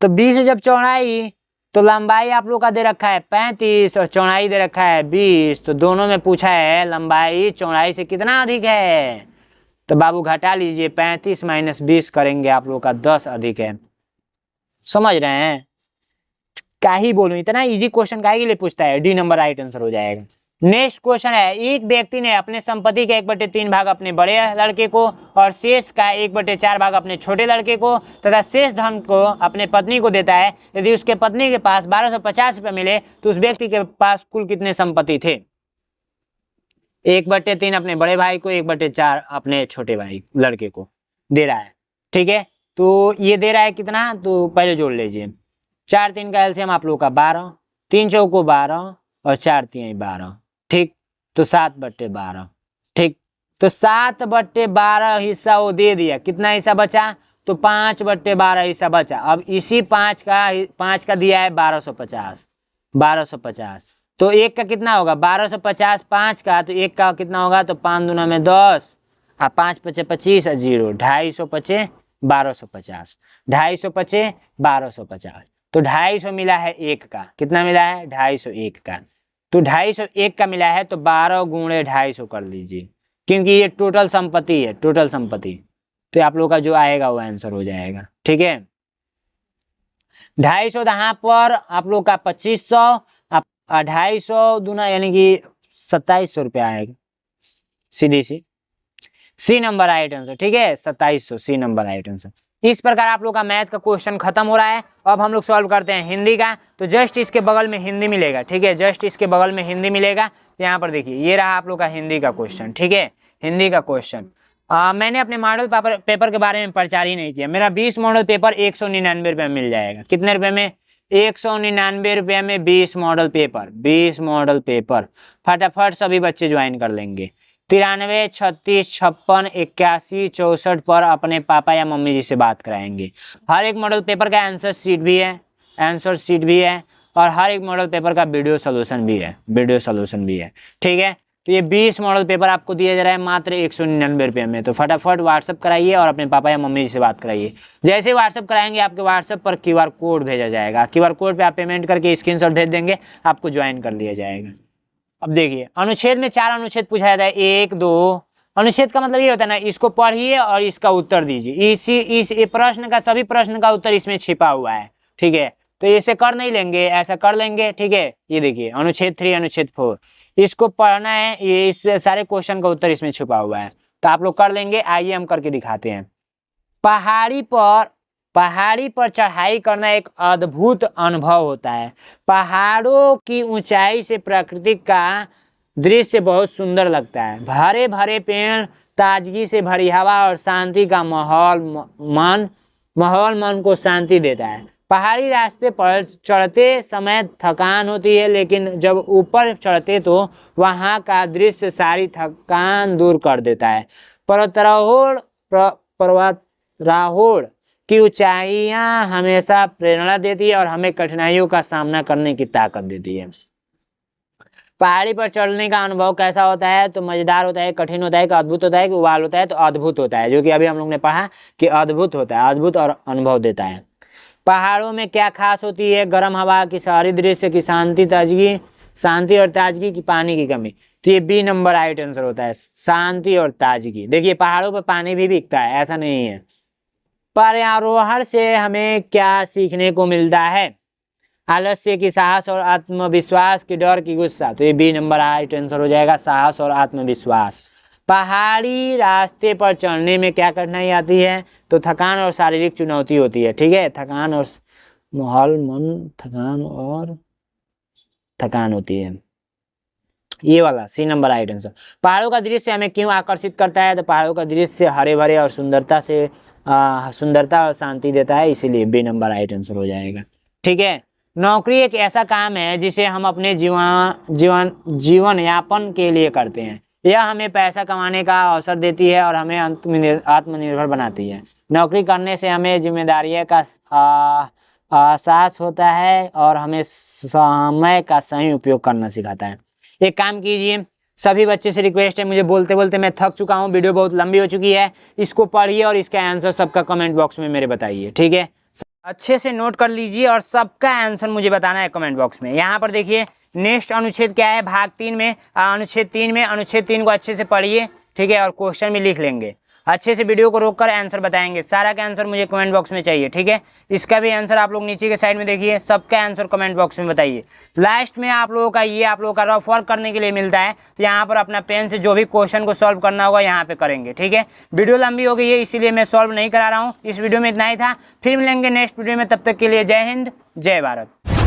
तो 20 जब चौड़ाई तो लंबाई आप लोग का दे रखा है 35 और चौड़ाई दे रखा है 20, तो दोनों में पूछा है लंबाई चौड़ाई से कितना अधिक है। तो बाबू घटा लीजिए, 35 माइनस 20 करेंगे आप लोग का 10 अधिक है। समझ रहे हैं? क्या ही बोलूं, इतना इजी क्वेश्चन काहे के लिए पूछता है। डी नंबर राइट आंसर हो जाएगा। नेक्स्ट क्वेश्चन है, एक व्यक्ति ने अपने संपत्ति के 1/3 भाग अपने बड़े लड़के को और शेष का 1/4 भाग अपने छोटे लड़के को तथा शेष धन को अपने पत्नी को देता है। यदि उसके पत्नी के पास 1250 रुपये मिले तो उस व्यक्ति के पास कुल कितने संपत्ति थे। 1/3 अपने बड़े भाई को, 1/4 अपने छोटे भाई लड़के को दे रहा है, ठीक है। तो ये दे रहा है कितना, तो पहले जोड़ लीजिए। 4 3 का एलसीएम आप लोग का 12, 3 चौको 12 और 4 3 12, ठीक। तो 7/12, ठीक। तो 7/12 हिस्सा वो दे दिया, कितना हिस्सा बचा, तो 5/12 हिस्सा बचा। अब इसी 5 का दिया है 1250, 1250। तो एक का कितना होगा 1250, 5 का, तो एक का कितना होगा, तो 5 दूना में 10 और 5 पचे 25 और 0, 250 पचे 1250, 250 पचे 1250। तो 250 मिला है एक का, कितना मिला है 250 का। तो 250 का मिला है, तो 12 गुणे 250 कर लीजिए, क्योंकि ये टोटल संपत्ति है, टोटल संपत्ति। तो आप लोग का जो आएगा वो आंसर हो जाएगा, ठीक है। 250 यहाँ पर आप लोग का 2500, 250 दूना यानी कि 2700 रुपया आएगा, सीधी सी नंबर राइट आंसर, ठीक है। 2700 सी नंबर राइट आंसर। इस प्रकार आप लोग का मैथ का क्वेश्चन खत्म हो रहा है। अब हम लोग सॉल्व करते हैं हिंदी का। तो जस्ट इसके बगल में हिंदी मिलेगा, ठीक है, जस्ट इसके बगल में हिंदी मिलेगा। तो यहाँ पर देखिए ये रहा आप लोग का हिंदी का क्वेश्चन, ठीक है, हिंदी का क्वेश्चन। मैंने अपने मॉडल पेपर के बारे में प्रचार ही नहीं किया। मेरा 20 मॉडल पेपर 199 रुपये में मिल जाएगा। कितने रुपये में, 199 रुपये में 20 मॉडल पेपर, 20 मॉडल पेपर। फटाफट सभी बच्चे ज्वाइन कर लेंगे। 93 36 56 81 64 पर अपने पापा या मम्मी जी से बात कराएंगे। हर एक मॉडल पेपर का आंसर शीट भी है, आंसर शीट भी है, और हर एक मॉडल पेपर का वीडियो सोल्यूशन भी है, वीडियो सोल्यूशन भी है, ठीक है। तो ये 20 मॉडल पेपर आपको दिया जा रहा है मात्र 199 रुपये में। तो फटाफट व्हाट्सअप कराइए और अपने पापा या मम्मी जी से बात कराइए। जैसे व्हाट्सअप कराएंगे आपके व्हाट्सअप पर QR कोड भेजा जाएगा। QR कोड पे आप पेमेंट करके स्क्रीनशॉट भेज देंगे, आपको ज्वाइन कर लिया जाएगा। अब देखिए अनुच्छेद में 4 अनुच्छेद पूछा जाता है, 1 2। अनुच्छेद का मतलब ये होता है ना, इसको पढ़िए और इसका उत्तर दीजिए। इस प्रश्न का, सभी प्रश्न का उत्तर इसमें छिपा हुआ है, ठीक है। तो ऐसे कर नहीं लेंगे, ऐसा कर लेंगे, ठीक है। ये देखिए अनुच्छेद 3 अनुच्छेद 4 इसको पढ़ना है, ये इस सारे क्वेश्चन का उत्तर इसमें छुपा हुआ है। तो आप लोग कर लेंगे। आइए हम करके दिखाते हैं। पहाड़ी पर चढ़ाई करना एक अद्भुत अनुभव होता है। पहाड़ों की ऊंचाई से प्रकृति का दृश्य बहुत सुंदर लगता है। भरे भरे पेड़, ताजगी से भरी हवा और शांति का माहौल मन को शांति देता है। पहाड़ी रास्ते पर चढ़ते समय थकान होती है, लेकिन जब ऊपर चढ़ते तो वहाँ का दृश्य सारी थकान दूर कर देता है। पर्वतारोहण की ऊंचाइयां हमेशा प्रेरणा देती है और हमें कठिनाइयों का सामना करने की ताकत देती है। पहाड़ी पर चढ़ने का अनुभव कैसा होता है, तो मजेदार होता है, कठिन होता है, कि अद्भुत होता है, कि उबाल होता है, तो अद्भुत होता है, जो कि अभी हम लोग ने पढ़ा कि अद्भुत होता है, अद्भुत और अनुभव देता है। पहाड़ों में क्या खास होती है, गर्म हवा की, शहरी दृश्य की शांति और ताजगी की, पानी की कमी। तो ये बी नंबर राइट आंसर होता है, शांति और ताजगी। देखिए पहाड़ों पर पानी भी बिकता है, ऐसा नहीं है। पर्वतारोहण से हमें क्या सीखने को मिलता है, आलस्य की, साहस और आत्मविश्वास की, डर की, गुस्सा। तो ये बी नंबर राइट आंसर हो जाएगा, साहस और आत्मविश्वास। पहाड़ी रास्ते पर चढ़ने में क्या कठिनाई आती है, तो थकान और शारीरिक चुनौती होती है, ठीक है। थकान और थकान होती है, ये वाला सी नंबर राइट आंसर। पहाड़ों का दृश्य हमें क्यों आकर्षित करता है, तो पहाड़ों का दृश्य हरे भरे और सुंदरता और शांति देता है, इसीलिए बी नंबर राइट आंसर हो जाएगा, ठीक है। नौकरी एक ऐसा काम है जिसे हम अपने जीवन यापन के लिए करते हैं। यह हमें पैसा कमाने का अवसर देती है और हमें आत्मनिर्भर बनाती है। नौकरी करने से हमें जिम्मेदारियों का एहसास होता है और हमें समय का सही उपयोग करना सिखाता है। एक काम कीजिए, सभी बच्चे से रिक्वेस्ट है, मुझे बोलते बोलते मैं थक चुका हूँ, वीडियो बहुत लंबी हो चुकी है, इसको पढ़िए और इसका आंसर सबका कमेंट बॉक्स में मेरे बताइए, ठीक है। अच्छे से नोट कर लीजिए और सबका आंसर मुझे बताना है कमेंट बॉक्स में। यहाँ पर देखिए नेक्स्ट अनुच्छेद क्या है, भाग 3 में अनुच्छेद 3 में, अनुच्छेद 3 को अच्छे से पढ़िए, ठीक है, और क्वेश्चन भी लिख लेंगे। अच्छे से वीडियो को रोककर आंसर बताएंगे, सारा का आंसर मुझे कमेंट बॉक्स में चाहिए, ठीक है। इसका भी आंसर आप लोग नीचे के साइड में देखिए, सबका आंसर कमेंट बॉक्स में बताइए। लास्ट में आप लोगों का ये आप लोगों का रफ वर्क करने के लिए मिलता है, तो यहाँ पर अपना पेन से जो भी क्वेश्चन को सॉल्व करना होगा यहाँ पे करेंगे, ठीक है। वीडियो लंबी हो गई है इसीलिए मैं सॉल्व नहीं करा रहा हूँ, इस वीडियो में इतना ही था। फिर मिलेंगे नेक्स्ट वीडियो में, तब तक के लिए जय हिंद जय भारत।